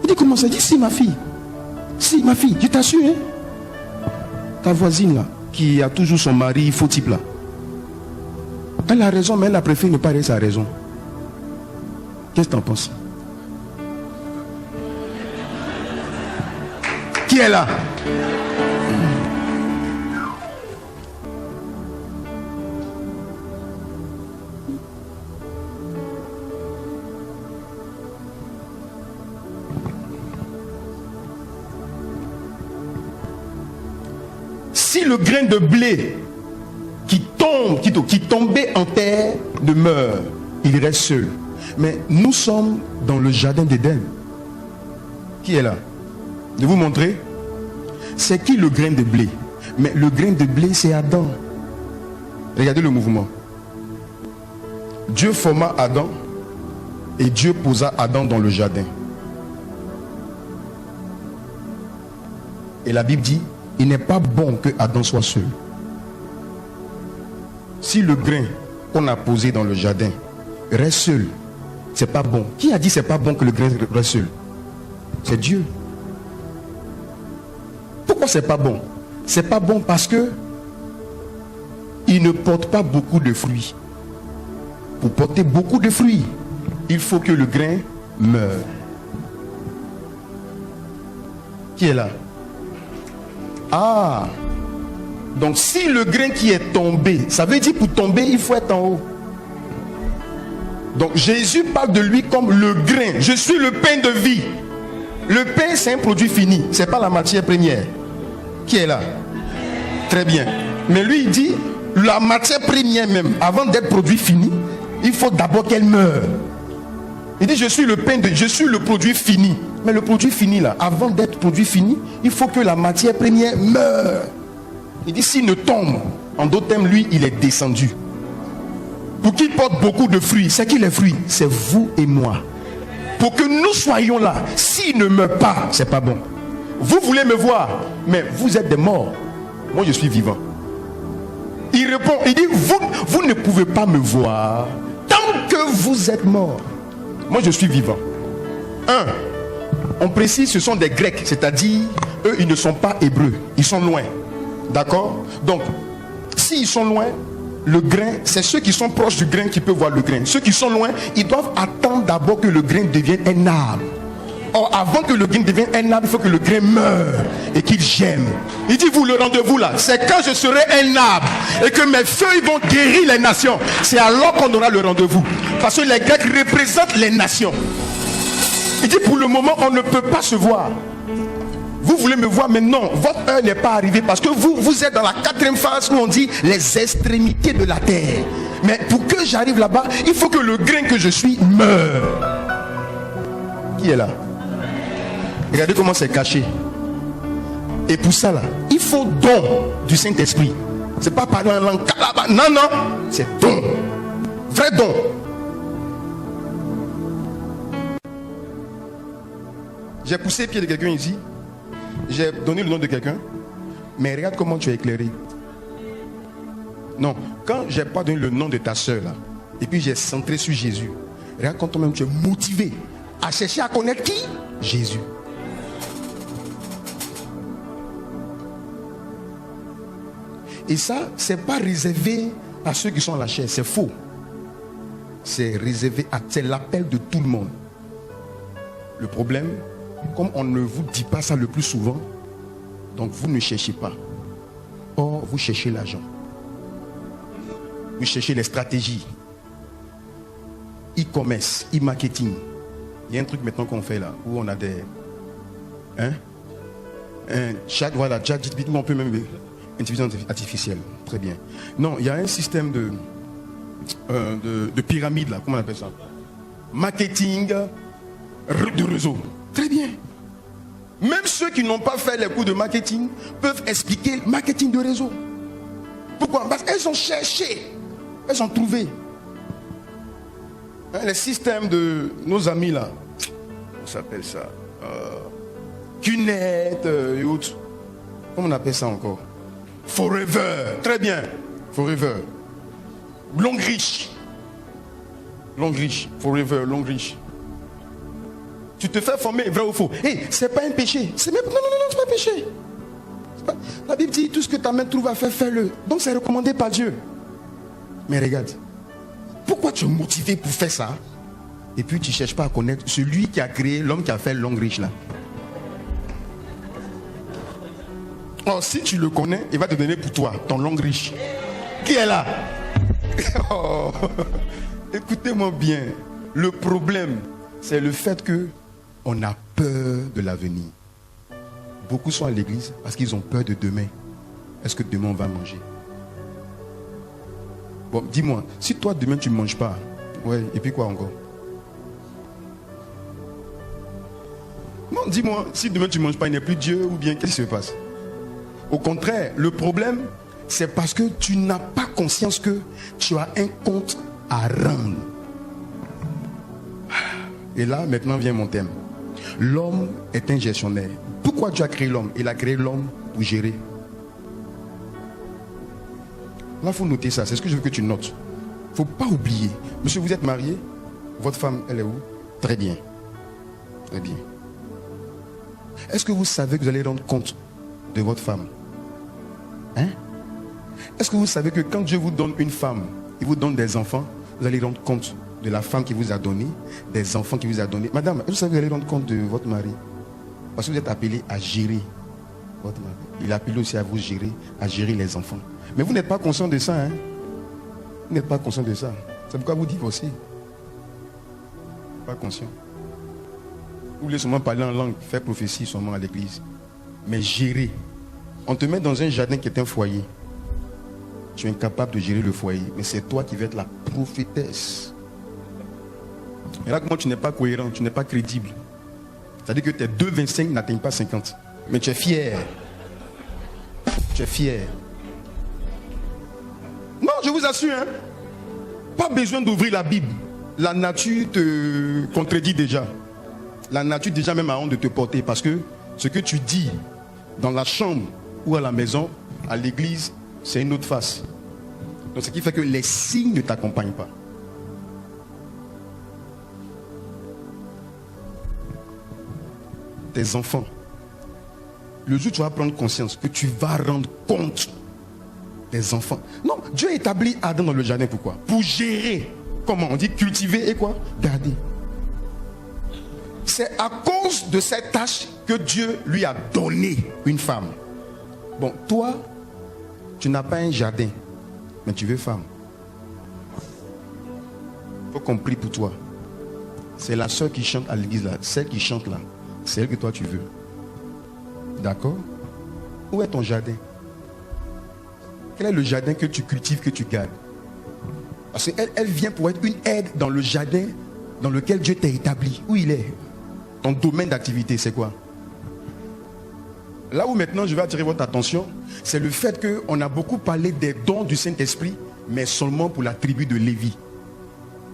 Il dit, comment ça? Il dit, si ma fille. Si ma fille, je t'assure. Hein? Ta voisine là, qui a toujours son mari faux type là. Elle a raison, mais elle a préféré ne pas aller sa raison. Qu'est-ce que tu en penses? Qui est là? Si le grain de blé qui tombait en terre demeure, il reste seul. Mais nous sommes dans le jardin d'Éden. Qui est là? De vous montrer? C'est qui le grain de blé? Mais le grain de blé, c'est Adam. Regardez le mouvement. Dieu forma Adam et Dieu posa Adam dans le jardin. Et la Bible dit, il n'est pas bon que Adam soit seul. Si le grain qu'on a posé dans le jardin reste seul, c'est pas bon. Qui a dit c'est pas bon que le grain reste seul? C'est Dieu. Pourquoi c'est pas bon? C'est pas bon parce que il ne porte pas beaucoup de fruits. Pour porter beaucoup de fruits, il faut que le grain meure. Qui est là? Ah, donc si le grain qui est tombé, ça veut dire pour tomber, il faut être en haut. Donc Jésus parle de lui comme le grain. Je suis le pain de vie. Le pain, c'est un produit fini. Ce n'est pas la matière première. Qui est là? Très bien. Mais lui, il dit, la matière première même, avant d'être produit fini, il faut d'abord qu'elle meure. Il dit, je suis le pain de... Je suis le produit fini. Mais le produit fini là, avant d'être produit fini, il faut que la matière première meure. Il dit, s'il ne tombe, en d'autres termes, lui, il est descendu. Pour qu'il porte beaucoup de fruits, c'est qui les fruits? C'est vous et moi. Pour que nous soyons là, s'il ne meurt pas, c'est pas bon. Vous voulez me voir, mais vous êtes des morts. Moi, je suis vivant. Il répond, il dit, vous ne pouvez pas me voir tant que vous êtes mort. Moi, je suis vivant. On précise, ce sont des Grecs, c'est-à-dire, eux, ils ne sont pas hébreux, ils sont loin. D'accord? Donc, s'ils sont loin, le grain, c'est ceux qui sont proches du grain qui peuvent voir le grain. Ceux qui sont loin, ils doivent attendre d'abord que le grain devienne un arbre. Or, avant que le grain devienne un arbre, il faut que le grain meure et qu'il gemme. Il dit, vous, le rendez-vous là, c'est quand je serai un arbre et que mes feuilles vont guérir les nations. C'est alors qu'on aura le rendez-vous. Parce que les Grecs représentent les nations. Il dit, pour le moment, on ne peut pas se voir. Vous voulez me voir, mais non, votre heure n'est pas arrivée parce que vous êtes dans la 4e phase où on dit les extrémités de la terre. Mais pour que j'arrive là-bas, il faut que le grain que je suis meure. Qui est là? Regardez comment c'est caché. Et pour ça là, il faut don du Saint-Esprit. C'est pas parler en langue. Non, non, c'est don. Vrai don. J'ai poussé le pied de quelqu'un ici. J'ai donné le nom de quelqu'un. Mais regarde comment tu es éclairé. Non, quand j'ai pas donné le nom de ta soeur là, et puis j'ai centré sur Jésus, regarde quand toi-même tu es motivé à chercher à connaître qui? Jésus. Et ça, c'est pas réservé à ceux qui sont à la chair, c'est faux. C'est réservé à, c'est l'appel de tout le monde. Le problème, comme on ne vous dit pas ça le plus souvent, donc vous ne cherchez pas. Or, vous cherchez l'argent. Vous cherchez les stratégies. E-commerce, e-marketing. Il y a un truc maintenant qu'on fait là, où on a des... un chat, voilà, chat, on peut même... Intelligence artificielle, très bien. Non, il y a un système de pyramide là, comment on appelle ça? Marketing de réseau. Très bien. Même ceux qui n'ont pas fait les cours de marketing peuvent expliquer le marketing de réseau. Pourquoi? Parce qu'elles ont cherché, elles ont trouvé. Les systèmes de nos amis là, on s'appelle ça QNet et autres. Comment on appelle ça encore? Forever, très bien. Forever. Longrich. Forever, Longrich. Tu te fais former, vrai ou faux? Hey, c'est pas un péché. C'est même... Non, c'est pas un péché. Pas... La Bible dit tout ce que ta main trouve à faire, fais-le. Donc c'est recommandé par Dieu. Mais regarde, pourquoi tu es motivé pour faire ça? Et puis tu ne cherches pas à connaître celui qui a créé l'homme qui a fait Longrich là. Oh, si tu le connais, il va te donner pour toi, ton Longrich. Qui est là? Oh, écoutez-moi bien. Le problème, c'est le fait que on a peur de l'avenir. Beaucoup sont à l'église parce qu'ils ont peur de demain. Est-ce que demain on va manger? Bon, dis-moi, si toi demain tu ne manges pas, ouais, et puis quoi encore? Non, dis-moi, si demain tu ne manges pas, il n'est plus Dieu ou bien qu'est-ce qui se passe? Au contraire, le problème, c'est parce que tu n'as pas conscience que tu as un compte à rendre. Et là, maintenant vient mon thème. L'homme est un gestionnaire. Pourquoi Dieu a créé l'homme? Il a créé l'homme pour gérer. Là, il faut noter ça. C'est ce que je veux que tu notes. Il ne faut pas oublier. Monsieur, vous êtes marié? Votre femme, elle est où? Très bien. Très bien. Est-ce que vous savez que vous allez rendre compte de votre femme? Hein? Est-ce que vous savez que quand Dieu vous donne une femme, il vous donne des enfants, vous allez rendre compte de la femme qui vous a donné, des enfants qui vous a donné. Madame, vous savez que vous allez rendre compte de votre mari? Parce que vous êtes appelé à gérer votre mari. Il est appelé aussi à vous gérer, à gérer les enfants. Mais vous n'êtes pas conscient de ça, hein? Vous n'êtes pas conscient de ça. C'est pourquoi vous divorcez. Pas conscient. Vous voulez seulement parler en langue, faire prophétie seulement à l'église. Mais gérer. On te met dans un jardin qui est un foyer. Tu es incapable de gérer le foyer. Mais c'est toi qui vas être la prophétesse. Et là, comment tu n'es pas cohérent, tu n'es pas crédible. C'est-à-dire que tes 2,25 n'atteignent pas 50. Mais tu es fier. Tu es fier. Non, je vous assure, hein, pas besoin d'ouvrir la Bible. La nature te contredit déjà. La nature déjà même a honte de te porter. Parce que ce que tu dis dans la chambre ou à la maison, à l'église, c'est une autre face. Donc ce qui fait que les signes ne t'accompagnent pas. Tes enfants, le jour où tu vas prendre conscience que tu vas rendre compte des enfants. Non, Dieu a établi Adam dans le jardin, pourquoi? Pour gérer. Comment? On dit cultiver et quoi? Garder. C'est à cause de cette tâche que Dieu lui a donné une femme. Bon, toi, tu n'as pas un jardin, mais tu veux femme. Il faut qu'on prie pour toi. C'est la soeur qui chante à l'église là, celle qui chante là, c'est elle que toi tu veux. D'accord? Où est ton jardin? Quel est le jardin que tu cultives, que tu gardes? Parce qu'elle elle vient pour être une aide dans le jardin dans lequel Dieu t'a établi. Où il est? Ton domaine d'activité, c'est quoi? Là où maintenant je vais attirer votre attention, c'est le fait qu'on a beaucoup parlé des dons du Saint-Esprit, mais seulement pour la tribu de Lévi.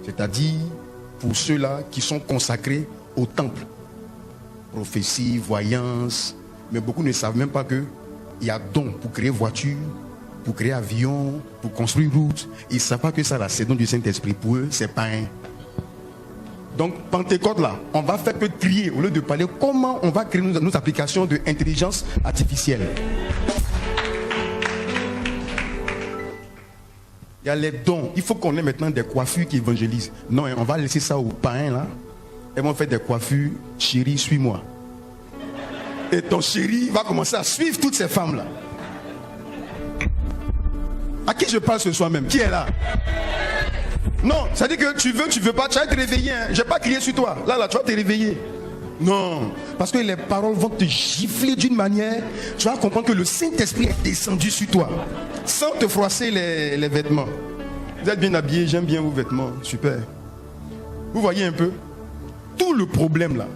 C'est-à-dire pour ceux-là qui sont consacrés au temple. prophétie, voyance. Mais beaucoup ne savent même pas qu'il y a don pour créer voiture, pour créer avion, pour construire route. Ils ne savent pas que ça, là, c'est don du Saint-Esprit. Pour eux, c'est pas un. Donc, Pentecôte, là, on va faire que crier au lieu de parler comment on va créer nos applications d'intelligence artificielle. Il y a les dons. Il faut qu'on ait maintenant des coiffures qui évangélisent. Non, on va laisser ça aux païens, là. Elles vont faire des coiffures. Chérie, suis-moi. Et ton chéri va commencer à suivre toutes ces femmes-là. À qui je parle ce soir même? Qui est là? Non, ça dit que tu veux pas, tu vas te réveiller. Hein. Je n'ai pas crié sur toi. Là, tu vas te réveiller. Non, parce que les paroles vont te gifler d'une manière. Tu vas comprendre que le Saint-Esprit est descendu sur toi. Sans te froisser les vêtements. Vous êtes bien habillés, j'aime bien vos vêtements. Super. Vous voyez un peu? Tout le problème là,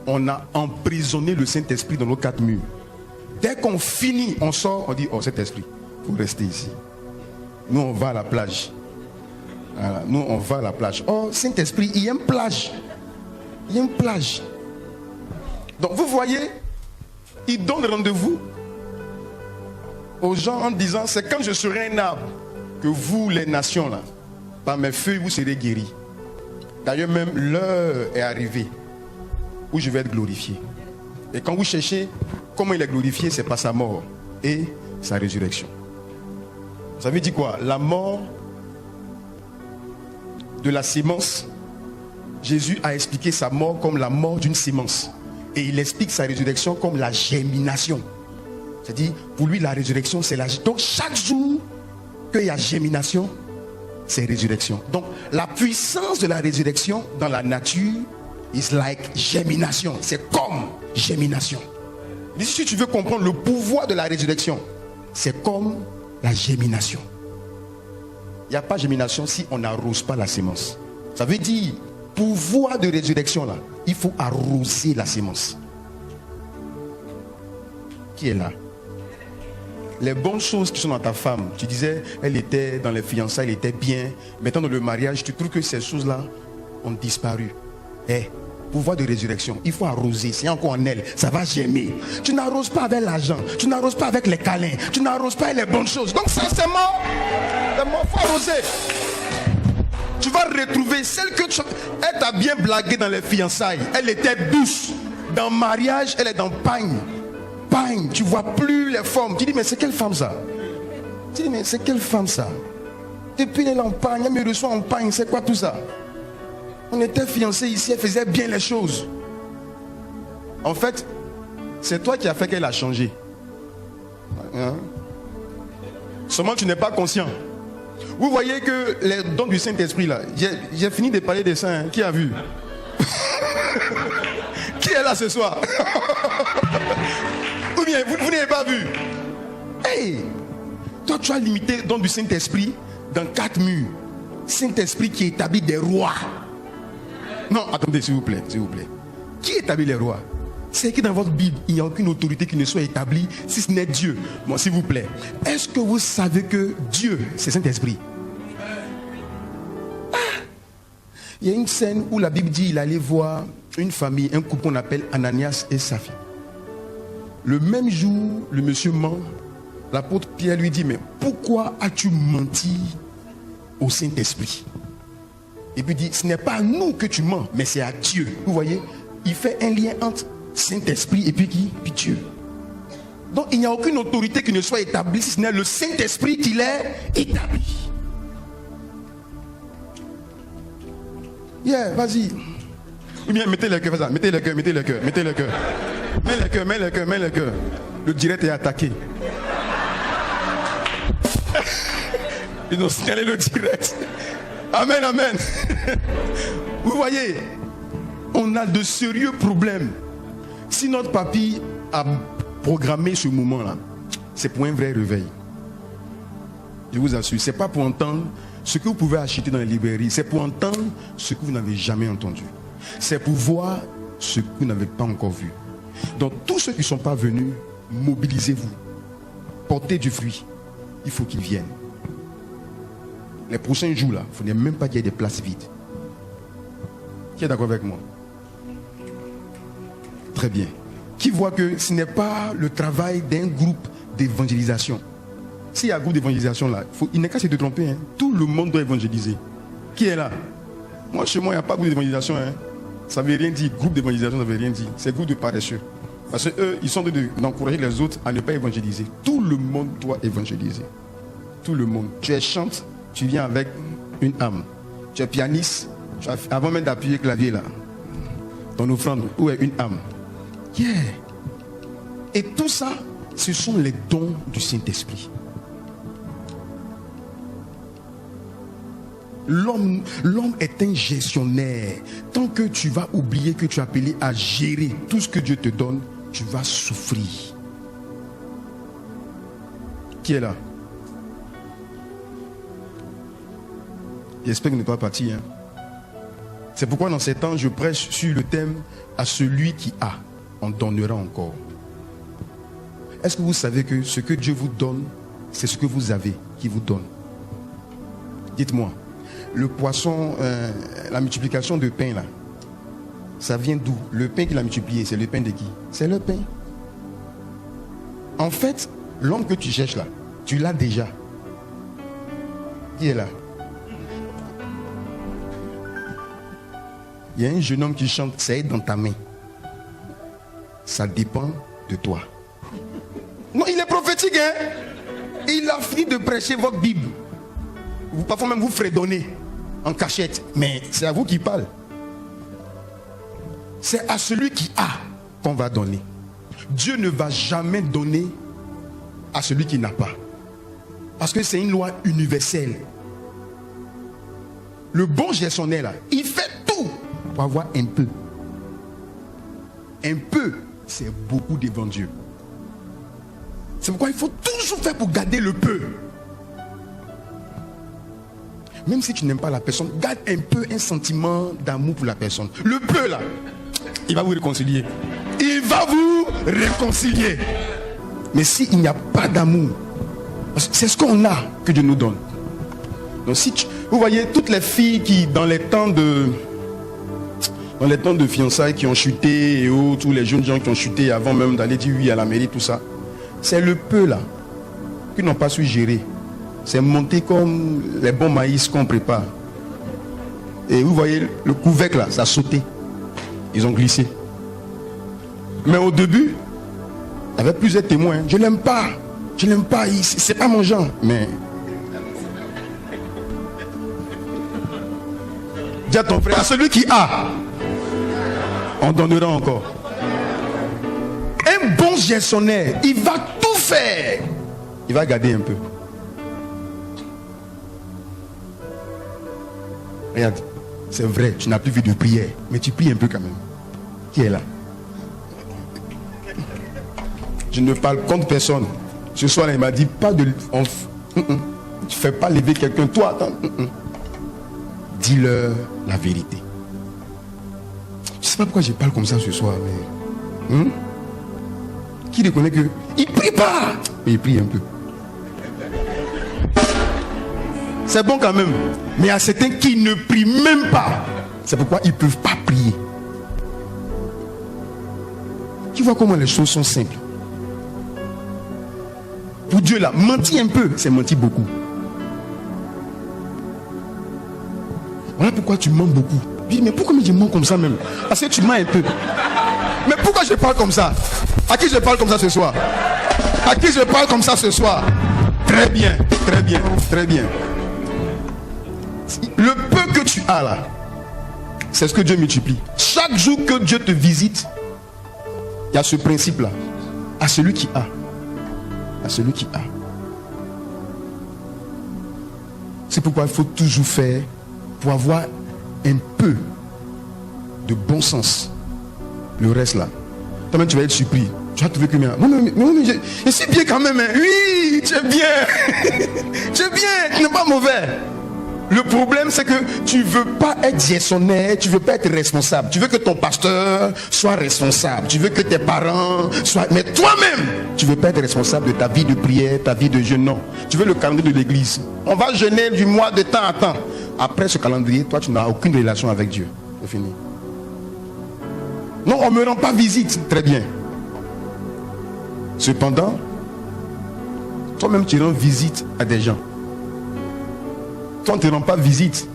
on a emprisonné le Saint-Esprit dans nos quatre murs. Dès qu'on finit, on sort, on dit, oh Saint-Esprit, il faut rester ici. Nous, on va à la plage. Voilà, nous, on va à la plage. Oh, Saint-Esprit, il y a une plage. Il y a une plage. Donc, vous voyez, il donne rendez-vous aux gens en disant, c'est quand je serai un arbre que vous, les nations, là, par mes feuilles, vous serez guéris. D'ailleurs, même l'heure est arrivée où je vais être glorifié. Et quand vous cherchez comment il est glorifié, c'est par sa mort et sa résurrection. Ça veut dire quoi? La mort de la sémence, Jésus a expliqué sa mort comme la mort d'une sémence. Et il explique sa résurrection comme la germination. C'est-à-dire, pour lui, la résurrection, c'est la... Donc, chaque jour qu'il y a germination, c'est résurrection. Donc, la puissance de la résurrection dans la nature is like germination. C'est comme germination. Si tu veux comprendre le pouvoir de la résurrection, c'est comme la germination. Il n'y a pas de germination si on n'arrose pas la sémence. Ça veut dire, pouvoir de résurrection là, il faut arroser la sémence. Qui est là? Les bonnes choses qui sont dans ta femme, tu disais, elle était dans les fiançailles, elle était bien. Maintenant dans le mariage, tu trouves que ces choses-là ont disparu. Pouvoir de résurrection, il faut arroser, c'est encore en elle, ça va germer. Tu n'arroses pas avec l'argent, tu n'arroses pas avec les câlins, tu n'arroses pas avec les bonnes choses. Donc ça c'est mort. C'est mort, il faut arroser. Tu vas retrouver celle que elle t'a bien blagué dans les fiançailles. Elle était douce. Dans le mariage, elle est dans pagne. Pagne, tu vois plus les formes. Tu dis, mais c'est quelle femme ça? Tu dis, mais c'est quelle femme ça? Depuis elle est en pagne, elle me reçoit en pagne, c'est quoi tout ça? On était fiancés ici, elle faisait bien les choses. En fait, c'est toi qui as fait qu'elle a changé. Hein? Seulement tu n'es pas conscient. Vous voyez que les dons du Saint-Esprit là, j'ai fini de parler des saints. Hein? Qui a vu? Qui est là ce soir? Ou bien vous n'avez pas vu? Hey, toi tu as limité le don du Saint-Esprit dans 4 murs. Saint-Esprit qui établit des rois. Non, attendez s'il vous plaît, s'il vous plaît. Qui établit les rois? C'est écrit dans votre Bible, il n'y a aucune autorité qui ne soit établie si ce n'est Dieu. Bon, s'il vous plaît, est-ce que vous savez que Dieu, c'est Saint-Esprit? Il y a une scène où la Bible dit il allait voir une famille, un couple qu'on appelle Ananias et Saphir. Le même jour, le monsieur ment. L'apôtre Pierre lui dit, mais pourquoi as-tu menti au Saint-Esprit? Et puis il dit, ce n'est pas à nous que tu mens, mais c'est à Dieu. Vous voyez, il fait un lien entre Saint-Esprit et puis qui? Puis Dieu. Donc il n'y a aucune autorité qui ne soit établie si ce n'est le Saint-Esprit qui l'est établi. Yeah, vas-y. Ou bien mettez le cœur, mettez le cœur, mettez le cœur, mettez le cœur. Mets le cœur, mets le cœur, mets le cœur. Le direct est attaqué. Ils ont signalé le direct. Amen, amen. Vous voyez, on a de sérieux problèmes. Si notre papy a programmé ce moment-là, c'est pour un vrai réveil. Je vous assure, ce n'est pas pour entendre ce que vous pouvez acheter dans les librairies, c'est pour entendre ce que vous n'avez jamais entendu. C'est pour voir ce que vous n'avez pas encore vu. Donc tous ceux qui ne sont pas venus, mobilisez-vous. Portez du fruit. Il faut qu'ils viennent. Les prochains jours là, il ne faudrait même pas qu'il y ait des places vides. Qui est d'accord avec moi? Très bien. Qui voit que ce n'est pas le travail d'un groupe d'évangélisation. S'il y a un groupe d'évangélisation là, il n'est qu'à se tromper. Hein. Tout le monde doit évangéliser. Qui est là? Moi, chez moi, il n'y a pas de groupe d'évangélisation. Hein. Ça ne veut rien dire. Groupe d'évangélisation, ça ne veut rien dire. C'est groupe de paresseux. Parce qu'eux, ils sont d'encourager les autres à ne pas évangéliser. Tout le monde doit évangéliser. Tout le monde. Tu es chante, tu viens avec une âme. Tu es pianiste, avant même d'appuyer le clavier là, ton offrande, où est une âme? Yeah. Et tout ça, ce sont les dons du Saint-Esprit. L'homme est un gestionnaire. Tant que tu vas oublier que tu es appelé à gérer tout ce que Dieu te donne, tu vas souffrir. Qui est là? J'espère que vous n'êtes pas parti. Hein? C'est pourquoi dans ces temps, je prêche sur le thème « À celui qui a, on donnera encore ». Est-ce que vous savez que ce que Dieu vous donne, c'est ce que vous avez qui vous donne? Dites-moi, le poisson, la multiplication de pain là, ça vient d'où? Le pain qu'il a multiplié, c'est le pain de qui? C'est le pain. En fait, l'homme que tu cherches là, tu l'as déjà. Qui est là? Il y a un jeune homme qui chante, c'est dans ta main. Ça dépend de toi. Non, il est prophétique, hein? Il a fini de prêcher votre Bible. Parfois même vous fredonnez en cachette. Mais c'est à vous qui parle. C'est à celui qui a qu'on va donner. Dieu ne va jamais donner à celui qui n'a pas. Parce que c'est une loi universelle. Le bon gestionnaire là, il fait tout pour avoir un peu. Un peu, c'est beaucoup devant Dieu. C'est pourquoi il faut toujours faire pour garder le peu. Même si tu n'aimes pas la personne, garde un peu un sentiment d'amour pour la personne. Le peu là, il va vous réconcilier. Il va vous réconcilier. Mais s'il n'y a pas d'amour, c'est ce qu'on a que Dieu nous donne. Donc si vous voyez toutes les filles qui dans les temps de fiançailles qui ont chuté et autres, tous les jeunes gens qui ont chuté avant même d'aller dire oui à la mairie, tout ça, c'est le peu là qu'ils n'ont pas su gérer. C'est monté comme les bons maïs qu'on prépare. Et vous voyez le couvercle là, ça a sauté. Ils ont glissé. Mais au début, il y avait plusieurs témoins. Je l'aime pas. Je l'aime pas. C'est pas mon genre. Mais dis à ton frère, à celui qui a, on donnera encore. Un bon gestionnaire, il va tout faire. Il va garder un peu. Regarde, c'est vrai, tu n'as plus vu de prière, mais tu pries un peu quand même. Qui est là? Je ne parle contre personne. Ce soir, il m'a dit pas de. Tu ne fais pas lever quelqu'un. Toi, attends. Dis-leur la vérité. Je ne sais pas pourquoi je parle comme ça ce soir, mais. Qui reconnaît que. Il ne prie pas, mais il prie un peu. C'est bon quand même. Mais il y a certains qui ne prient même pas. C'est pourquoi ils ne peuvent pas prier. Tu vois comment les choses sont simples. Pour Dieu là, mentir un peu, c'est mentir beaucoup. Voilà pourquoi tu mens beaucoup. Je dis, mais pourquoi je mens comme ça même? Parce que tu mens un peu. Mais pourquoi je parle comme ça? À qui je parle comme ça ce soir? À qui je parle comme ça ce soir? Très bien, très bien, très bien. Le peu que tu as là, c'est ce que Dieu multiplie. Chaque jour que Dieu te visite, il y a ce principe là. À celui qui a. À celui qui a. C'est pourquoi il faut toujours faire pour avoir un peu de bon sens. Le reste là, toi-même tu vas être surpris. Tu vas trouver que mais je suis bien quand même. Hein. Oui, tu es bien. Tu es bien, tu n'es pas mauvais. Le problème c'est que tu ne veux pas être gestionnaire, tu ne veux pas être responsable. Tu veux que ton pasteur soit responsable. Tu veux que tes parents soient... Mais toi-même, tu ne veux pas être responsable de ta vie de prière, ta vie de jeûne. Non. Tu veux le calendrier de l'église. On va jeûner du mois de temps à temps. Après ce calendrier, toi tu n'as aucune relation avec Dieu. C'est fini. Non, on ne me rend pas visite. Très bien. Cependant, toi-même tu rends visite à des gens. Toi, on ne te rend pas visite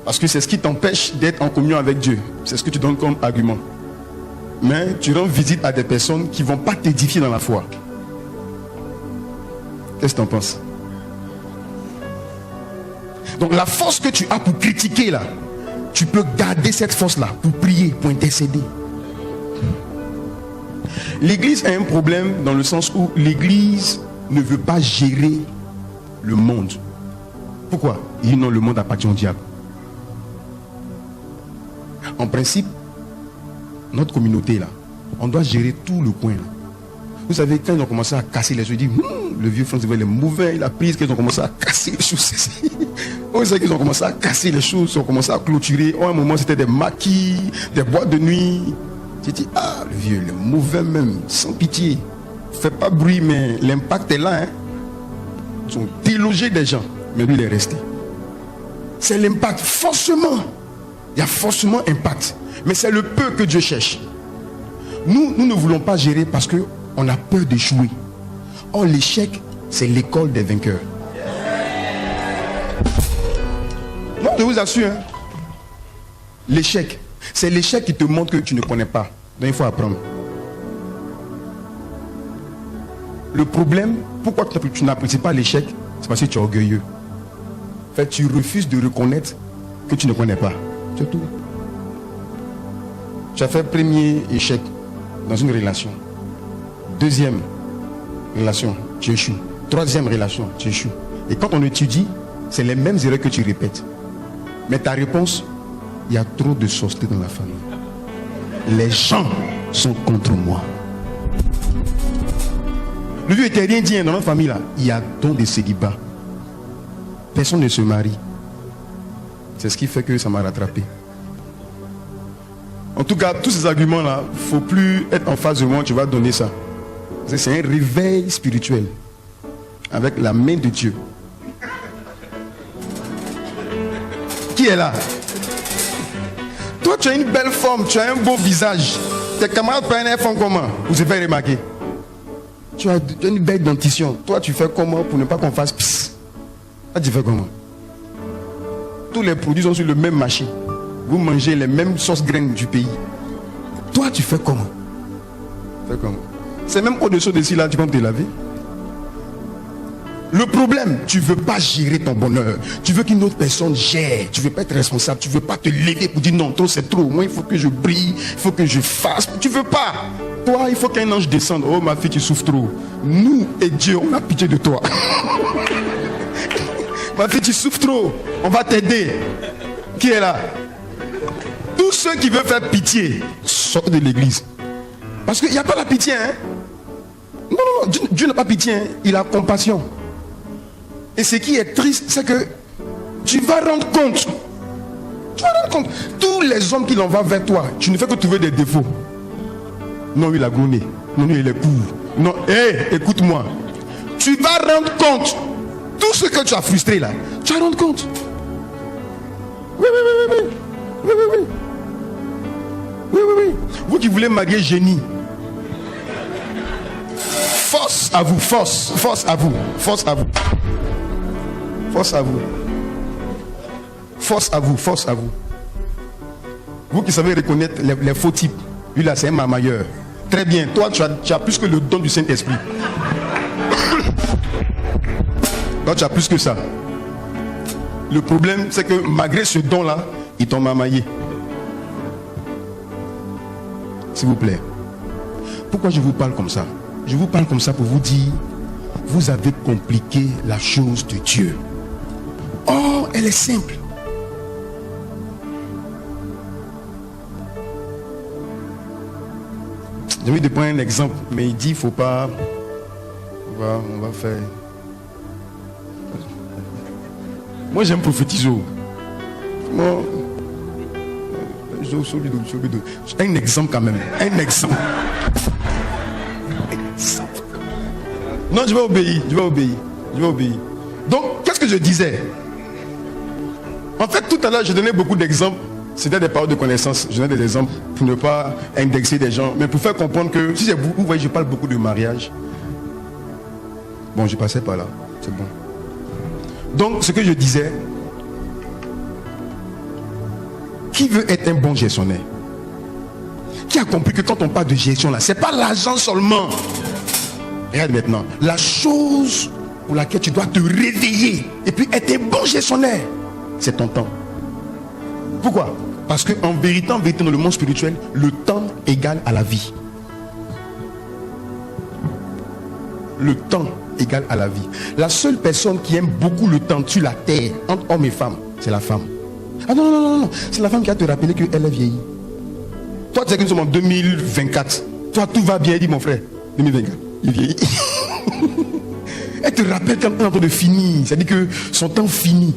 parce que c'est ce qui t'empêche d'être en communion avec Dieu. C'est ce que tu donnes comme argument. Mais tu rends visite à des personnes qui ne vont pas t'édifier dans la foi. Qu'est-ce que tu en penses? Donc la force que tu as pour critiquer là, tu peux garder cette force-là pour prier, pour intercéder. L'église a un problème dans le sens où l'église ne veut pas gérer le monde. Pourquoi? Il dit non, le monde appartient au diable. En principe, notre communauté là, on doit gérer tout le coin. Vous savez, quand ils ont commencé à casser les choses, ils disent le vieux François il est mauvais, il a pris qu'ils ont commencé à casser les choses. Vous savez qu'ils ont commencé à casser les choses, ils ont commencé à clôturer. À un moment, c'était des maquis, des boîtes de nuit. J'ai dit, ah, le vieux, il est mauvais même, sans pitié. Fait pas bruit, mais l'impact est là. Hein. Ils ont délogé des gens, mais lui, il est resté. C'est l'impact, forcément. Il y a forcément impact. Mais c'est le peu que Dieu cherche. Nous ne voulons pas gérer parce qu'on a peur d'échouer. Or, l'échec, c'est l'école des vainqueurs. Non, je vous assure. Hein. L'échec, c'est l'échec qui te montre que tu ne connais pas. Donc, il faut apprendre. Le problème, pourquoi tu n'apprécies pas l'échec, c'est parce que tu es orgueilleux. En fait, tu refuses de reconnaître que tu ne connais pas. C'est tout. Tu as fait premier échec dans une relation. Deuxième relation, tu échoues. Troisième relation, tu échoues. Et quand on étudie, c'est les mêmes erreurs que tu répètes. Mais ta réponse, il y a trop de sorcellerie dans la famille. Les gens sont contre moi. Le vieux était rien dit dans notre famille là. Il y a donc des célibats. Personne ne se marie. C'est ce qui fait que ça m'a rattrapé. En tout cas, tous ces arguments-là, il ne faut plus être en face de moi, tu vas donner ça. C'est un réveil spirituel. Avec la main de Dieu. Qui est là? Toi, tu as une belle forme, tu as un beau visage. Tes camarades prennent une forme comment? Vous avez remarqué? Tu as une belle dentition. Toi, tu fais comment pour ne pas qu'on fasse pisse? Toi, tu fais comment? Tous les produits sont sur le même marché. Vous mangez les mêmes sauces graines du pays. Toi, tu fais comment? Fais comment? C'est même au-dessous de ci là, tu comptes te laver. Le problème, tu ne veux pas gérer ton bonheur. Tu veux qu'une autre personne gère. Tu ne veux pas être responsable. Tu ne veux pas te lever pour dire non, trop c'est trop. Moi, il faut que je brille. Il faut que je fasse. Tu ne veux pas. Toi, il faut qu'un ange descende. Oh, ma fille, tu souffres trop. Nous et Dieu, on a pitié de toi. Ma fille, tu souffres trop. On va t'aider. Qui est là? Tous ceux qui veulent faire pitié, sortent de l'église. Parce qu'il n'y a pas la pitié. Hein? Non, Dieu n'a pas pitié. Hein? Il a compassion. Et ce qui est triste, c'est que tu vas rendre compte. Tu vas rendre compte. Tous les hommes qui l'envoient vers toi, tu ne fais que trouver des défauts. Non, il a gros nez. Non, il est court. Non, écoute-moi. Tu vas rendre compte. Tout ce que tu as frustré là, tu vas rendre compte. Oui. Oui. Vous qui voulez marier génie. Force à vous, force à vous. Force à vous. Vous qui savez reconnaître les faux types. Lui là c'est un mamailleur. Très bien, toi tu as plus que le don du Saint-Esprit. Toi tu as plus que ça. Le problème c'est que malgré ce don là, ils t'ont mamaillé. S'il vous plaît. Pourquoi je vous parle comme ça? Je vous parle comme ça pour vous dire, vous avez compliqué la chose de Dieu. Oh, elle est simple. J'ai envie de prendre un exemple, mais il dit, il ne faut pas... On va faire... Moi, j'aime prophétiser. Moi... Un exemple quand même. Un exemple. Non, je vais obéir. Donc, qu'est-ce que je disais? En fait, tout à l'heure, je donnais beaucoup d'exemples C'était des paroles de connaissance. Je donne des exemples pour ne pas indexer des gens. Mais pour faire comprendre que, si c'est vous voyez, je parle beaucoup de mariage. Bon, je passais par là. C'est bon. Donc, ce que je disais, qui veut être un bon gestionnaire? Qui a compris que quand on parle de gestion là, c'est pas l'argent seulement. Regarde maintenant, la chose pour laquelle tu dois te réveiller et puis être un bon gestionnaire, c'est ton temps. Pourquoi? Parce qu'en vérité, dans le monde spirituel, le temps égale à la vie. Le temps égale à la vie. La seule personne qui aime beaucoup le temps sur la terre, entre hommes et femmes, c'est la femme. Ah non, non, non, non, c'est la femme qui va te rappeler qu'elle est vieillie. Toi, tu sais que nous sommes en 2024. Toi, tout va bien, dit mon frère. 2024, il vieillit. Elle te rappelle quand elle est en train de finir. C'est-à-dire que son temps finit.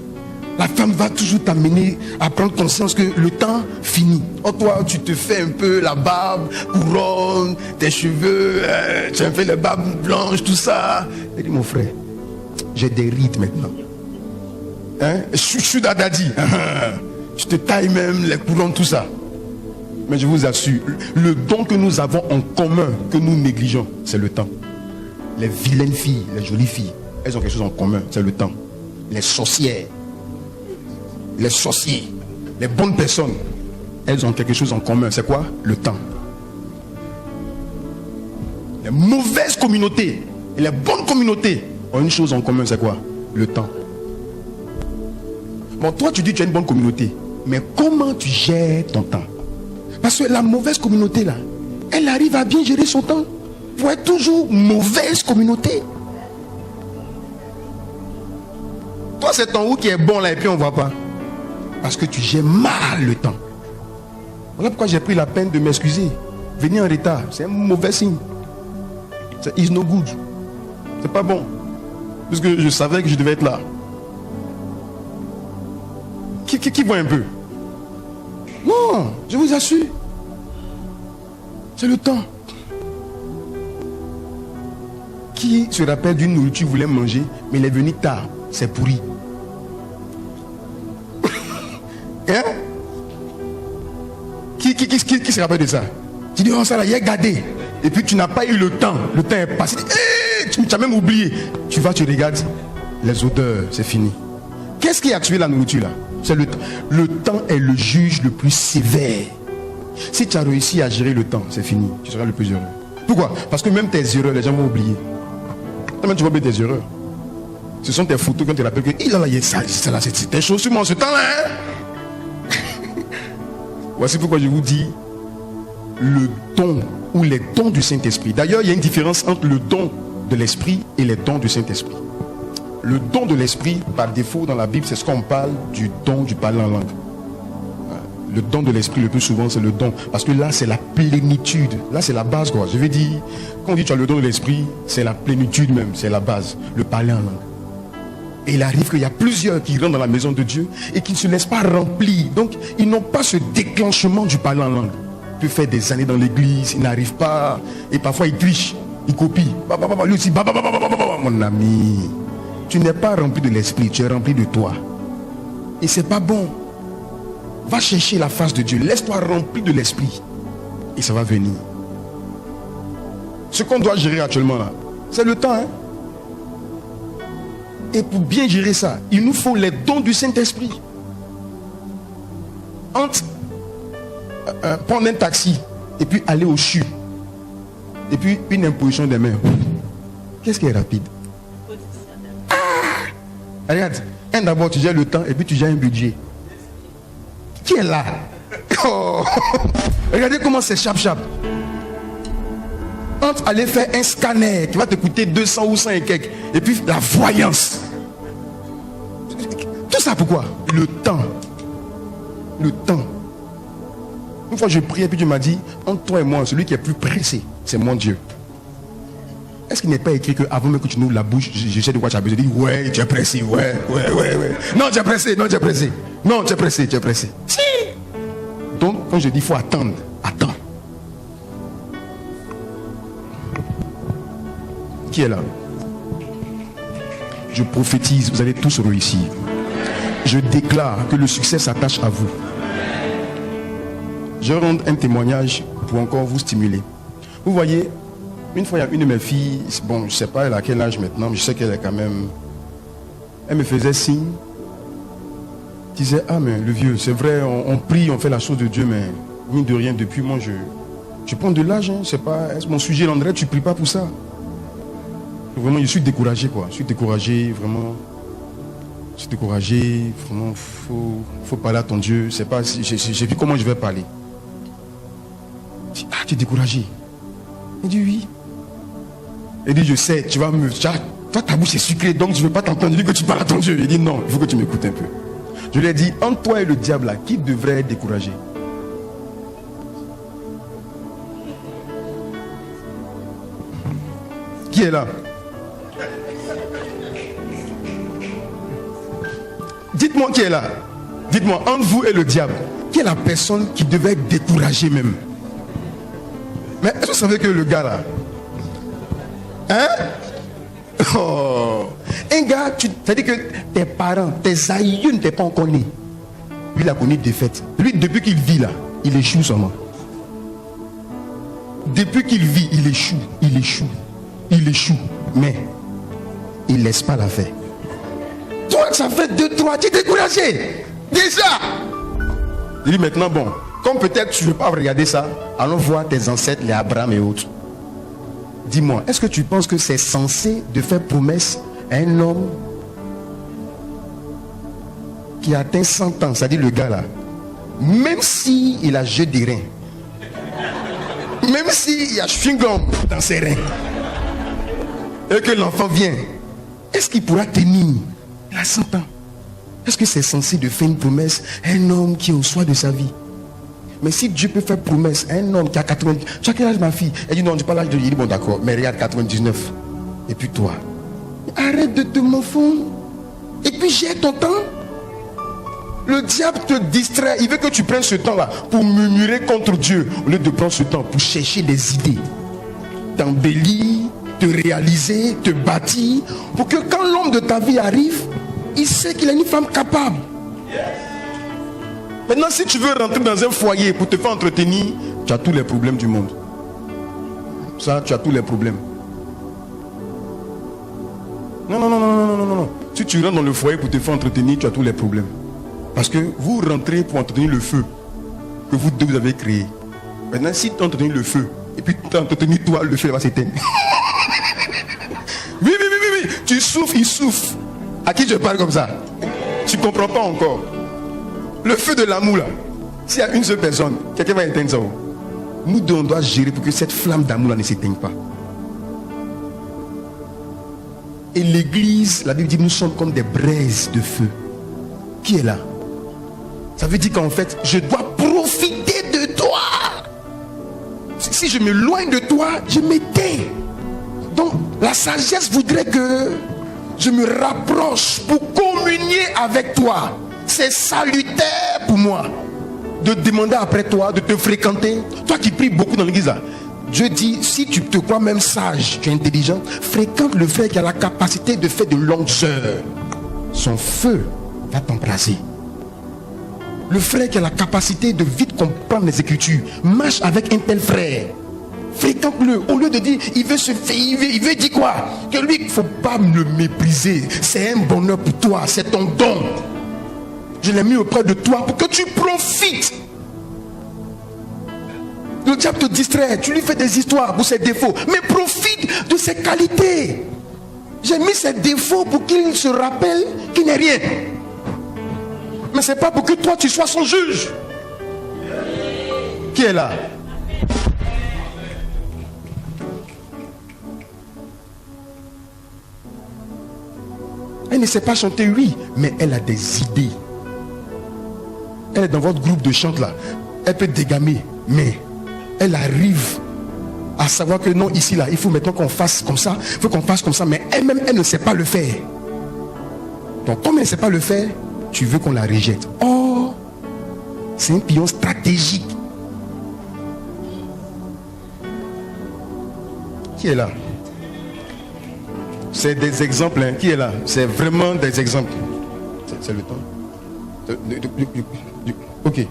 La femme va toujours t'amener à prendre conscience que le temps finit. Oh, toi, tu te fais un peu la barbe, couronne, tes cheveux, tu as fait la barbe blanche, tout ça. Elle dit, mon frère, j'ai des rides maintenant. Hein? Je suis dadadi. Tu te tailles même les couronnes, tout ça. Mais je vous assure, le don que nous avons en commun, que nous négligeons, c'est le temps. Les vilaines filles, les jolies filles, elles ont quelque chose en commun, c'est le temps. Les sorcières, les sorciers, les bonnes personnes, elles ont quelque chose en commun, c'est quoi? Le temps. Les mauvaises communautés et les bonnes communautés ont une chose en commun, c'est quoi? Le temps. Bon, toi tu dis que tu as une bonne communauté, mais comment tu gères ton temps? Parce que la mauvaise communauté là, elle arrive à bien gérer son temps pour être toujours mauvaise communauté. Toi c'est ton ou qui est bon là et puis on ne voit pas. Parce que tu gères mal le temps. Voilà pourquoi j'ai pris la peine de m'excuser. Venir en retard, c'est un mauvais signe. C'est is no good. C'est pas bon. Parce que je savais que je devais être là. Qui voit un peu? Non, je vous assure. C'est le temps. Qui se rappelle d'une nourriture qu'il voulait manger, mais il est venu tard, c'est pourri. Hein? Qui se rappelle de ça? Tu dis, oh ça là, il est gardé. Et puis tu n'as pas eu le temps. Le temps est passé. Hey, tu as même oublié. Tu vas, tu regardes. Les odeurs, c'est fini. Qu'est-ce qui a tué la nourriture là? C'est le temps. Le temps est le juge le plus sévère. Si tu as réussi à gérer le temps, c'est fini. Tu seras le plus heureux. Pourquoi? Parce que même tes erreurs, les gens vont oublier. Toi-même, tu vas oublier tes erreurs. Ce sont tes photos quand tu rappelles que il a là, c'est tes choses sur moi ce temps-là. Hein? Voici pourquoi je vous dis le don ou les dons du Saint-Esprit. D'ailleurs, il y a une différence entre le don de l'Esprit et les dons du Saint-Esprit. Le don de l'Esprit, par défaut dans la Bible, c'est ce qu'on parle du don du parler en langue. Le don de l'Esprit, le plus souvent, c'est le don. Parce que là, c'est la plénitude. Là, c'est la base, quoi. Je veux dire, quand on dit tu as le don de l'Esprit, c'est la plénitude même, c'est la base. Le parler en langue. Et il arrive qu'il y a plusieurs qui rentrent dans la maison de Dieu et qui ne se laissent pas remplir. Donc, ils n'ont pas ce déclenchement du parler en langue. Il peut faire des années dans l'église, il n'arrive pas. Et parfois, il triche, il copie. Lui aussi, mon ami. Tu n'es pas rempli de l'Esprit, tu es rempli de toi. Et c'est pas bon. Va chercher la face de Dieu. Laisse-toi rempli de l'Esprit. Et ça va venir. Ce qu'on doit gérer actuellement là, c'est le temps. Hein? Et pour bien gérer ça, il nous faut les dons du Saint-Esprit. Entre prendre un taxi et puis aller au CHU. Et puis une imposition des mains. Qu'est-ce qui est rapide? Regarde, d'abord tu gères le temps et puis tu gères un budget. Qui est là? Oh. Regardez comment c'est chap. Entre aller faire un scanner qui va te coûter 200 ou 100 et quelques, et puis la voyance. Tout ça pourquoi? Le temps. Le temps. Une fois je priais et puis Dieu m'a dit, entre toi et moi, celui qui est plus pressé, c'est mon Dieu. Est-ce qu'il n'est pas écrit qu'avant même que tu nous la bouche, je sais de quoi tu as besoin? Je dis, ouais, tu es pressé, ouais. Non, tu es pressé. Non, tu es pressé. Si. Donc, quand je dis, il faut attendre, attends. Qui est là? Je prophétise, vous allez tous réussir. Je déclare que le succès s'attache à vous. je vais rendre un témoignage pour encore vous stimuler. Vous voyez, une fois, il y a une de mes filles, bon, je ne sais pas elle a quel âge maintenant, mais je sais qu'elle est quand même... Elle me faisait signe. Disait, ah mais le vieux, c'est vrai, on prie, on fait la chose de Dieu, mais mine de rien, depuis moi, je prends de l'âge, hein, c'est pas mon sujet, l'André, tu ne pries pas pour ça. Vraiment, je suis découragé, quoi. Je suis découragé, vraiment. Je suis découragé, vraiment, faut parler à ton Dieu. C'est pas, j'ai vu comment je vais parler. Je dis, ah, tu es découragé. Il dit oui. Il dit, je sais, tu vas me... Toi, ta bouche est sucrée, donc je ne veux pas t'entendre. Il dit que tu parles à ton Dieu. Il dit, non, il faut que tu m'écoutes un peu. Je lui ai dit, entre toi et le diable, là, qui devrait être découragé? Qui est là? Dites-moi qui est là. Dites-moi, entre vous et le diable, qui est la personne qui devait être découragée même? Mais est-ce que vous savez que le gars là, hein? Oh, un gars, c'est-à-dire que tes parents, tes aïeux ne t'es pas encore né. Lui, il a connu des défaite. Lui, depuis qu'il vit là, il échoue seulement. Depuis qu'il vit, il échoue, il échoue, il échoue. Mais il ne laisse pas la faire. Toi, ça fait 2-3, tu es découragé. Déjà. Il dit maintenant, bon, comme peut-être tu ne veux pas regarder ça, allons voir tes ancêtres, les Abraham et autres. Dis-moi, est-ce que tu penses que c'est censé de faire promesse à un homme qui a atteint 100 ans, c'est-à-dire le gars là, même s'il a jeu des reins, même s'il y a chewing-gum dans ses reins, et que l'enfant vient, est-ce qu'il pourra tenir? Il a 100 ans. Est-ce que c'est censé de faire une promesse à un homme qui est au soir de sa vie? Mais si Dieu peut faire promesse à un homme qui a 90... Tu as quel âge ma fille? Elle dit non, je n'ai pas l'âge de... Il dit bon d'accord, mais regarde 99. Et puis toi, arrête de te morfondre. Et puis j'ai ton temps. Le diable te distrait. Il veut que tu prennes ce temps-là pour murmurer contre Dieu, au lieu de prendre ce temps pour chercher des idées, t'embellir, te réaliser, te bâtir, pour que quand l'homme de ta vie arrive, il sait qu'il a une femme capable. Maintenant, si tu veux rentrer dans un foyer pour te faire entretenir, tu as tous les problèmes du monde. Ça, tu as tous les problèmes. Non, non, non, non, non, non, non, non. Si tu rentres dans le foyer pour te faire entretenir, tu as tous les problèmes. Parce que vous rentrez pour entretenir le feu que vous deux avez créé. Maintenant, si tu entretenir le feu, et puis tu entretenir toi, le feu va s'éteindre. Oui, oui, oui, oui, oui. Tu souffres, il souffre. À qui je parle comme ça? Tu ne comprends pas encore. Le feu de l'amour là, s'il y a une seule personne, quelqu'un va éteindre ça. Nous deux, on doit gérer pour que cette flamme d'amour là ne s'éteigne pas. Et l'église, la Bible dit, nous sommes comme des braises de feu. Qui est là? Ça veut dire qu'en fait, je dois profiter de toi. Si je m'éloigne de toi, je m'éteins. Donc, la sagesse voudrait que je me rapproche pour communier avec toi. C'est salutaire pour moi de demander après toi, de te fréquenter. Toi qui pries beaucoup dans l'église là, Dieu dit, si tu te crois même sage, tu es intelligent, fréquente le frère qui a la capacité de faire de longues heures. Son feu va t'embraser. Le frère qui a la capacité de vite comprendre les Écritures, marche avec un tel frère. Fréquente-le. Au lieu de dire, il veut dire quoi? Que lui, il ne faut pas le mépriser. C'est un bonheur pour toi, c'est ton don. Je l'ai mis auprès de toi pour que tu profites. Le diable te distrait, tu lui fais des histoires pour ses défauts, mais profite de ses qualités. J'ai mis ses défauts pour qu'il se rappelle qu'il n'est rien. Mais c'est pas pour que toi tu sois son juge. Qui est là? Elle ne sait pas chanter, oui, mais elle a des idées. Elle est dans votre groupe de chante là. Elle peut dégamer, mais elle arrive à savoir que non, ici là, il faut maintenant qu'on fasse comme ça. Il faut qu'on fasse comme ça, mais elle-même, elle ne sait pas le faire. Donc comme elle ne sait pas le faire, tu veux qu'on la rejette. Oh, c'est un pion stratégique. Qui est là? C'est des exemples, hein. Qui est là? C'est vraiment des exemples. C'est le temps. Ok.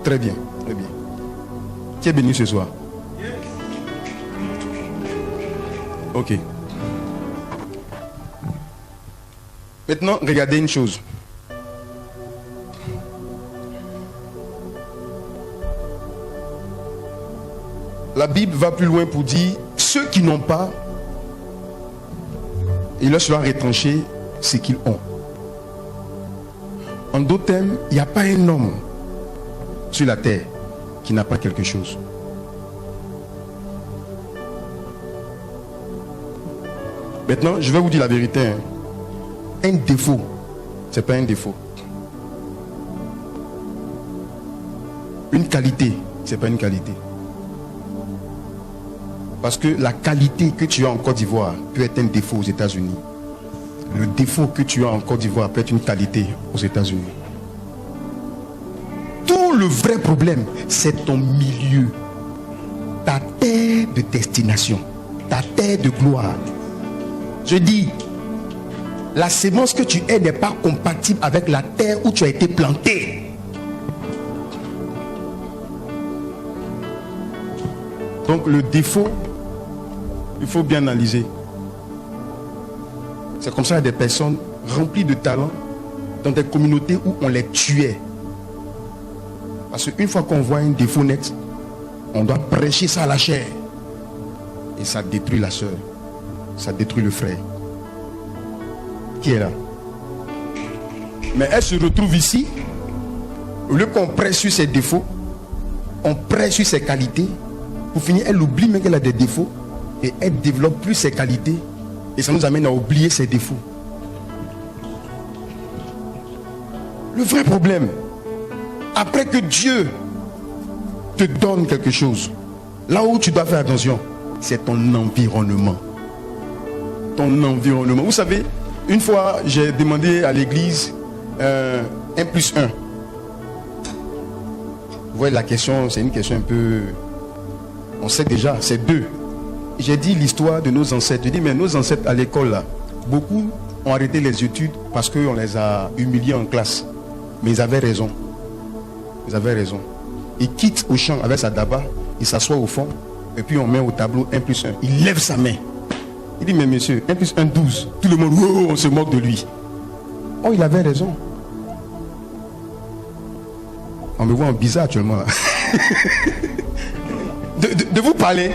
Très bien, très bien. Qui est béni ce soir? Ok. Maintenant, regardez une chose. La Bible va plus loin pour dire, ceux qui n'ont pas, il leur sera retranché ce qu'ils ont. En d'autres termes, il n'y a pas un homme sur la terre qui n'a pas quelque chose. Maintenant, je vais vous dire la vérité. Un défaut, ce n'est pas un défaut. Une qualité, ce n'est pas une qualité. Parce que la qualité que tu as en Côte d'Ivoire peut être un défaut aux États-Unis. Le défaut que tu as en Côte d'Ivoire peut être une qualité aux États-Unis. Tout le vrai problème, c'est ton milieu. Ta terre de destination. Ta terre de gloire. Je dis, la sémence que tu es n'est pas compatible avec la terre où tu as été planté. Donc le défaut, il faut bien analyser. C'est comme ça qu'il y a des personnes remplies de talent dans des communautés où on les tuait. Parce qu'une fois qu'on voit un défaut net, on doit prêcher ça à la chair. Et ça détruit la soeur. Ça détruit le frère. Qui est là? Mais elle se retrouve ici. Au lieu qu'on prêche sur ses défauts, on prêche sur ses qualités. Pour finir, elle oublie même qu'elle a des défauts. Et elle développe plus ses qualités. Et ça nous amène à oublier ses défauts. Le vrai problème, après que Dieu te donne quelque chose, là où tu dois faire attention, c'est ton environnement. Ton environnement. Vous savez, une fois, j'ai demandé à l'église 1+1. Vous voyez, la question, c'est une question un peu... On sait déjà, c'est 2. J'ai dit l'histoire de nos ancêtres. J'ai dit, mais nos ancêtres à l'école, là, beaucoup ont arrêté les études parce qu'on les a humiliés en classe. Mais ils avaient raison. Ils avaient raison. Ils quittent au champ avec sa daba, il s'assoit au fond, et puis on met au tableau 1+1. Il lève sa main. Il dit, mais monsieur, 1+1, 12. Tout le monde, oh, on se moque de lui. Oh, il avait raison. On me voit en bizarre actuellement. Là. de vous parler.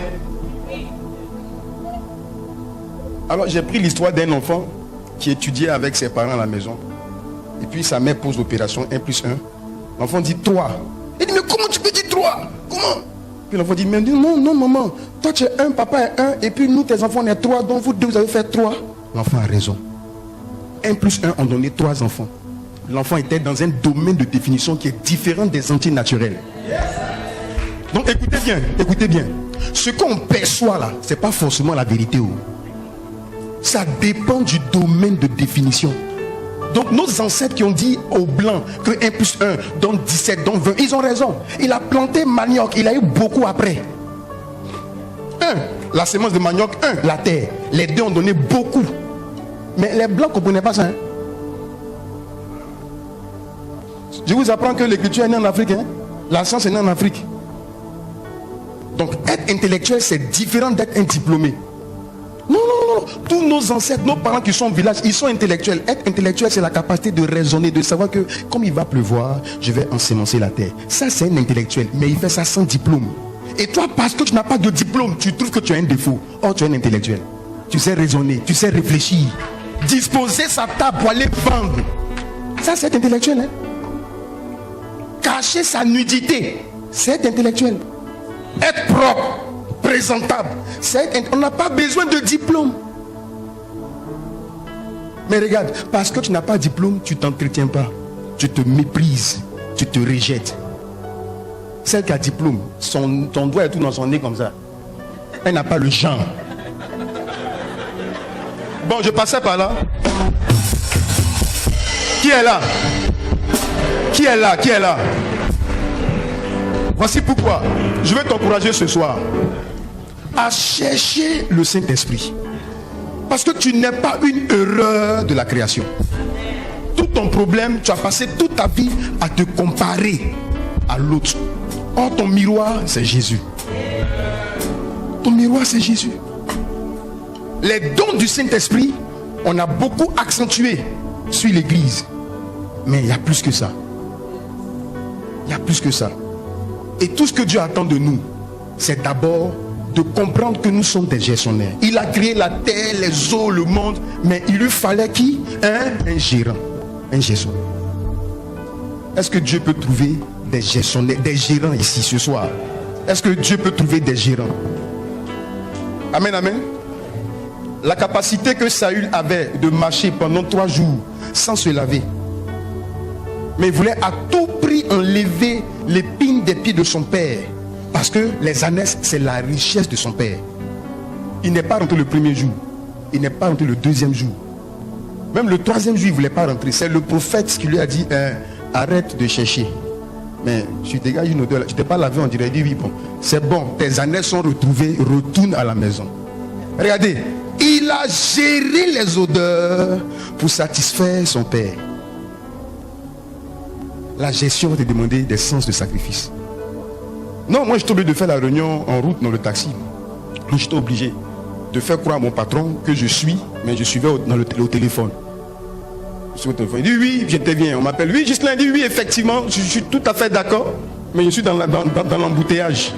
Alors j'ai pris l'histoire d'un enfant qui étudiait avec ses parents à la maison. Et puis sa mère pose l'opération 1+1. L'enfant dit 3. Il dit, mais comment tu peux dire 3? Comment? Puis l'enfant dit, mais non, non maman, toi tu es 1, papa est 1, et puis nous tes enfants on est 3, donc vous deux vous avez fait 3. L'enfant a raison. 1+1 ont donné 3 enfants. L'enfant était dans un domaine de définition qui est différent des entiers naturels. Donc écoutez bien, écoutez bien. Ce qu'on perçoit là, ce n'est pas forcément la vérité. Ça dépend du domaine de définition. Donc nos ancêtres qui ont dit aux blancs que 1+1 donne 17, donne 20, ils ont raison. Il a planté manioc, il a eu beaucoup après. 1, la sémence de manioc, 1, la terre. Les deux ont donné beaucoup. Mais les blancs ne comprenaient pas ça. Hein? Je vous apprends que l'écriture est née en Afrique. Hein? La science est née en Afrique. Donc être intellectuel, c'est différent d'être un diplômé. Non, non, non. Tous nos ancêtres, nos parents qui sont au village, ils sont intellectuels. Être intellectuel, c'est la capacité de raisonner, de savoir que comme il va pleuvoir, je vais ensemencer la terre. Ça, c'est un intellectuel, mais il fait ça sans diplôme. Et toi, parce que tu n'as pas de diplôme, tu trouves que tu as un défaut. Or, tu es un intellectuel. Tu sais raisonner, tu sais réfléchir. Disposer sa table pour aller vendre. Ça, c'est intellectuel. Hein? Cacher sa nudité, c'est intellectuel. Être propre, présentable, on n'a pas besoin de diplôme. Mais regarde, parce que tu n'as pas de diplôme, tu ne t'entretiens pas. Tu te méprises, tu te rejettes. Celle qui a diplôme, ton doigt est tout dans son nez comme ça. Elle n'a pas le genre. Bon, je passais par là. Qui est là? Qui est là? Qui est là? Voici pourquoi je vais t'encourager ce soir à chercher le Saint-Esprit. Parce que tu n'es pas une erreur de la création. Tout ton problème, tu as passé toute ta vie à te comparer. à l'autre. Or, ton miroir, c'est Jésus. Ton miroir, c'est Jésus. Les dons du Saint-Esprit, on a beaucoup accentué sur l'église. Mais il y a plus que ça. Il y a plus que ça. Et tout ce que Dieu attend de nous, c'est d'abord de comprendre que nous sommes des gestionnaires. Il a créé la terre, les eaux, le monde, mais il lui fallait qui? Un gérant, un gestion. Est-ce que Dieu peut trouver des gestionnaires, des gérants ici ce soir? Est-ce que Dieu peut trouver des gérants? Amen, amen. La capacité que Saül avait de marcher pendant 3 jours sans se laver. Mais il voulait à tout prix enlever l'épine des pieds de son père. Parce que les ânesses, c'est la richesse de son père. Il n'est pas rentré le premier jour. Il n'est pas rentré le deuxième jour. Même le 3e jour, il ne voulait pas rentrer. C'est le prophète qui lui a dit, arrête de chercher. Mais tu dégages une odeur. Tu ne t'es pas lavé, on dirait. Il dit, oui, bon, c'est bon. Tes ânesses sont retrouvées. Retourne à la maison. Regardez. Il a géré les odeurs pour satisfaire son père. La gestion va te demander des sens de sacrifice. Non, moi j'étais obligé de faire la réunion en route dans le taxi. J'étais obligé de faire croire à mon patron que je suis, mais je suivais au téléphone. Je suis au téléphone. Il dit oui, j'étais bien. On m'appelle. Oui, Gislain, il dit oui, effectivement, je suis tout à fait d'accord, mais je suis dans l'embouteillage.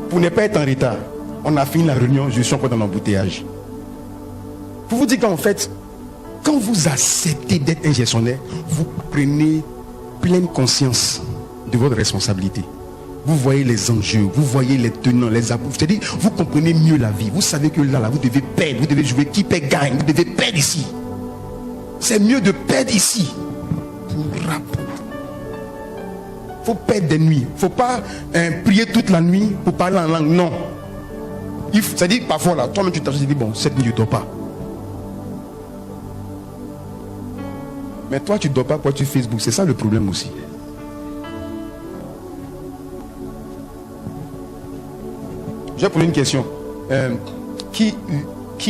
Pour ne pas être en retard, on a fini la réunion, je suis encore dans l'embouteillage. Pour vous dire qu'en fait, quand vous acceptez d'être un gestionnaire, vous prenez pleine conscience de votre responsabilité. Vous voyez les enjeux, vous voyez les tenants, les apôts. C'est-à-dire, vous comprenez mieux la vie. Vous savez que là, vous devez perdre, vous devez jouer qui perd gagne, vous devez perdre ici. C'est mieux de perdre ici pour rapporter. Il faut perdre des nuits. Il ne faut pas prier toute la nuit pour parler en langue. Non. C'est-à-dire, parfois, là, toi-même, tu t'as dit, bon, cette nuit, je ne dors pas. Mais toi, tu ne dors pas pour sur Facebook. C'est ça le problème aussi. Je vais poser une question. Qui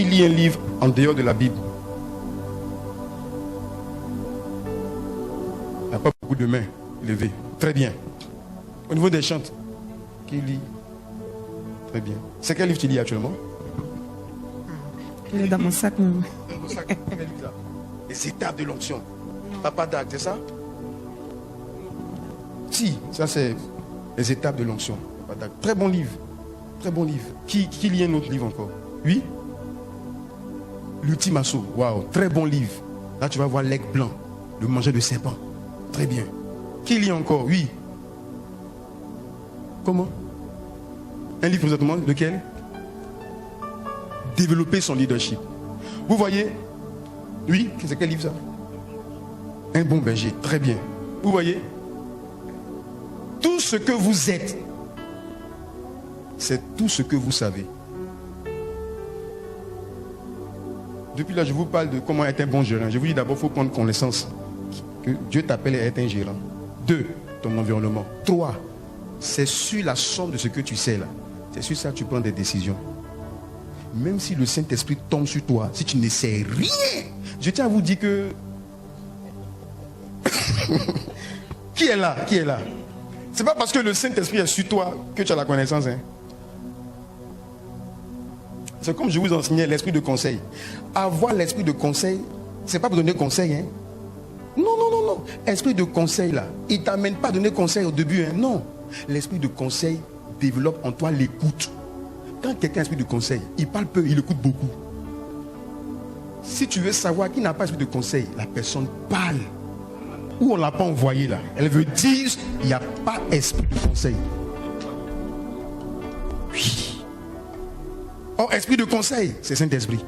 lit un livre en dehors de la Bible? Il n'y a pas beaucoup de mains levées. Très bien. Au niveau des chantes, qui lit? Très bien. C'est quel livre tu lis actuellement? Il est dans mon sac. Dans mon sac. Les étapes de l'onction. Papa d'acte, c'est ça? Si, ça c'est les étapes de l'onction. Très bon livre. Très bon livre. Qui lit un autre livre encore? Oui? L'ultime assaut. Waouh, très bon livre. Là tu vas voir l'aigle blanc, le manger de serpent. Très bien. Qui lit encore? Oui. Comment? Un livre exactement, lequel? Développer son leadership. Vous voyez? Oui, c'est quel livre ça? Un bon berger, très bien. Vous voyez? Tout ce que vous êtes, c'est tout ce que vous savez. Depuis là, je vous parle de comment être un bon gérant. Je vous dis d'abord, il faut prendre connaissance que Dieu t'appelle à être un gérant. 2, ton environnement. 3, c'est sur la somme de ce que tu sais là. C'est sur ça que tu prends des décisions. Même si le Saint-Esprit tombe sur toi, si tu ne sais rien, je tiens à vous dire que... Qui est là? Qui est là? C'est pas parce que le Saint-Esprit est sur toi que tu as la connaissance. Hein? C'est comme je vous enseignais l'esprit de conseil. Avoir l'esprit de conseil, c'est pas pour donner conseil. Hein? Non, non, non, non. Esprit de conseil là, il ne t'amène pas à donner conseil au début. Hein? Non. L'esprit de conseil développe en toi l'écoute. Quand quelqu'un a l'esprit de conseil, il parle peu, il écoute beaucoup. Si tu veux savoir qui n'a pas l'esprit de conseil, la personne parle. Ou on ne l'a pas envoyé là. Elle veut dire il n'y a pas esprit de conseil. Oui. Or, esprit de conseil, c'est Saint-Esprit.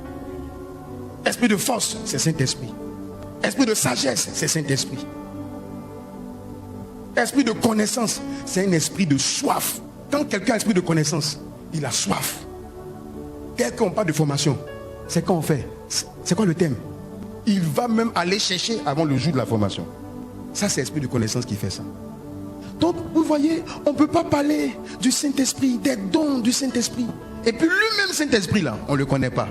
Esprit de force, c'est Saint-Esprit. Esprit de sagesse, c'est Saint-Esprit. Esprit de connaissance, c'est un esprit de soif. Quand quelqu'un a esprit de connaissance, il a soif. Quelqu'un n'a pas de formation, c'est quand on fait. C'est quoi le thème? Il va même aller chercher avant le jour de la formation. Ça, c'est l'esprit de connaissance qui fait ça. Donc, vous voyez, on ne peut pas parler du Saint-Esprit, des dons du Saint-Esprit. Et puis lui-même, Saint-Esprit, là, on ne le connaît pas.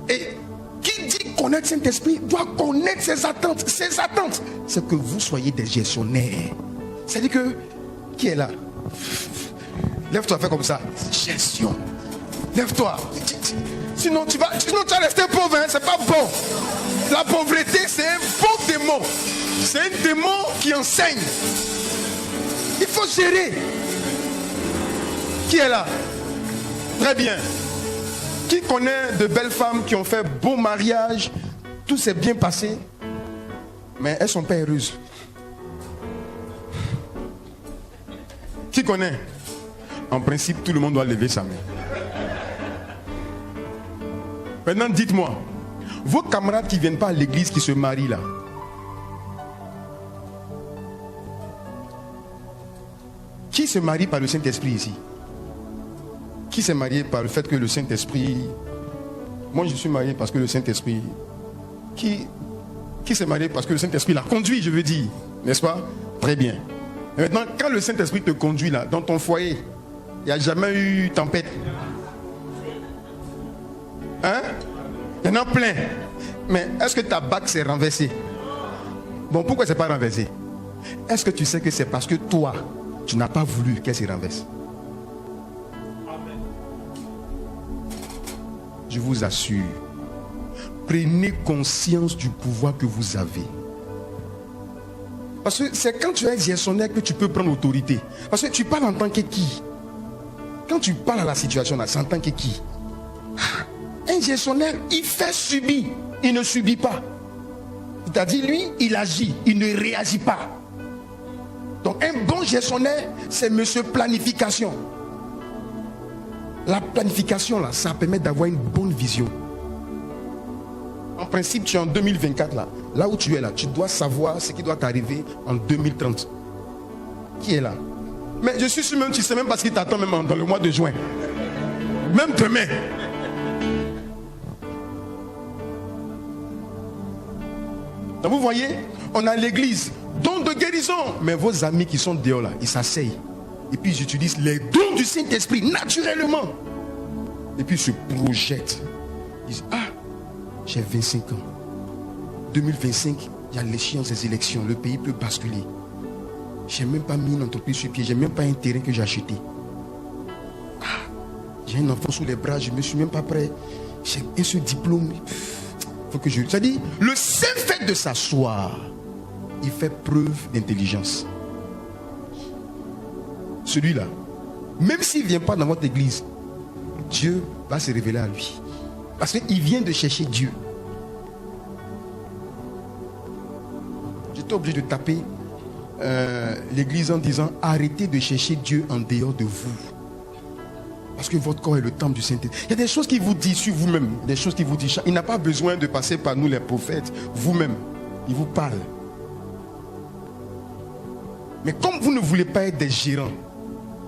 Et qui dit connaître Saint-Esprit doit connaître ses attentes. Ses attentes, c'est que vous soyez des gestionnaires. C'est-à-dire que, qui est là? Lève-toi, fais comme ça. Gestion. Lève-toi. Sinon tu vas rester pauvre, hein? C'est pas bon. La pauvreté, c'est un bon démon. C'est un démon qui enseigne. Il faut gérer. Qui est là? Très bien. Qui connaît de belles femmes qui ont fait beau mariage, tout s'est bien passé, mais elles ne sont pas heureuses? Qui connaît? En principe, tout le monde doit lever sa main. Maintenant, dites-moi, vos camarades qui ne viennent pas à l'église, qui se marient là, qui se marie par le Saint-Esprit ici? Qui s'est marié par le fait que le Saint-Esprit... Moi, je suis marié parce que le Saint-Esprit... Qui s'est marié parce que le Saint-Esprit l'a conduit, je veux dire. N'est-ce pas? Très bien. Et maintenant, quand le Saint-Esprit te conduit là, dans ton foyer, il n'y a jamais eu tempête. Hein? Il y en a plein. Mais est-ce que ta bague s'est renversée? Bon, pourquoi c'est pas renversé? Est-ce que tu sais que c'est parce que toi, tu n'as pas voulu qu'elle se renverse? Je vous assure, prenez conscience du pouvoir que vous avez. Parce que c'est quand tu es gestionnaire que tu peux prendre l'autorité. Parce que tu parles en tant que qui? Quand tu parles à la situation là, c'est en tant que qui? Un gestionnaire, il fait subir, il ne subit pas. C'est-à-dire lui, il agit, il ne réagit pas. Donc un bon gestionnaire, c'est monsieur planification. La planification, là, ça permet d'avoir une bonne vision. En principe, tu es en 2024, là où tu es là, tu dois savoir ce qui doit t'arriver en 2030. Qui est là? Mais je suis sûr même, tu sais même pas ce qui t'attend même dans le mois de juin. Même demain. Donc vous voyez, on a l'église, don de guérison. Mais vos amis qui sont dehors là, ils s'asseyent. Et puis ils utilisent les dons du Saint-Esprit naturellement. Et puis ils se projettent. Ils disent, ah, j'ai 25 ans. 2025, il y a l'échéance des élections. Le pays peut basculer. Je n'ai même pas mis une entreprise sur pied. Je n'ai même pas un terrain que j'ai acheté. Ah, j'ai un enfant sous les bras. Je ne me suis même pas prêt. J'ai ce diplôme. Faut que je... C'est-à-dire, le seul fait de s'asseoir, il fait preuve d'intelligence. Celui-là, même s'il ne vient pas dans votre église, Dieu va se révéler à lui. Parce qu'il vient de chercher Dieu. J'étais obligé de taper l'église en disant arrêtez de chercher Dieu en dehors de vous. Parce que votre corps est le temple du Saint-Esprit. Il y a des choses qu'il vous dit sur vous-même. Des choses qu'il vous dit. Il n'a pas besoin de passer par nous les prophètes. Vous-même, il vous parle. Mais comme vous ne voulez pas être des gérants,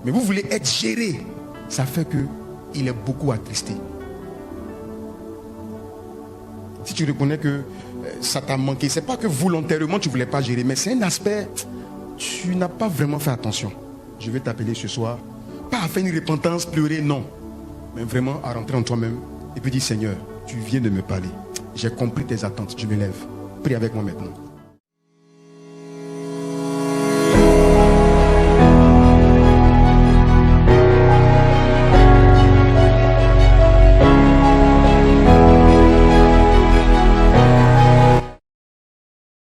mais vous voulez être géré, ça fait qu'il est beaucoup attristé. Si tu reconnais que ça t'a manqué, c'est pas que volontairement tu ne voulais pas gérer, mais c'est un aspect, tu n'as pas vraiment fait attention. Je vais t'appeler ce soir, pas à faire une repentance, pleurer, non. Mais vraiment à rentrer en toi-même et puis dire, Seigneur, tu viens de me parler. J'ai compris tes attentes, je me lève. Prie avec moi maintenant.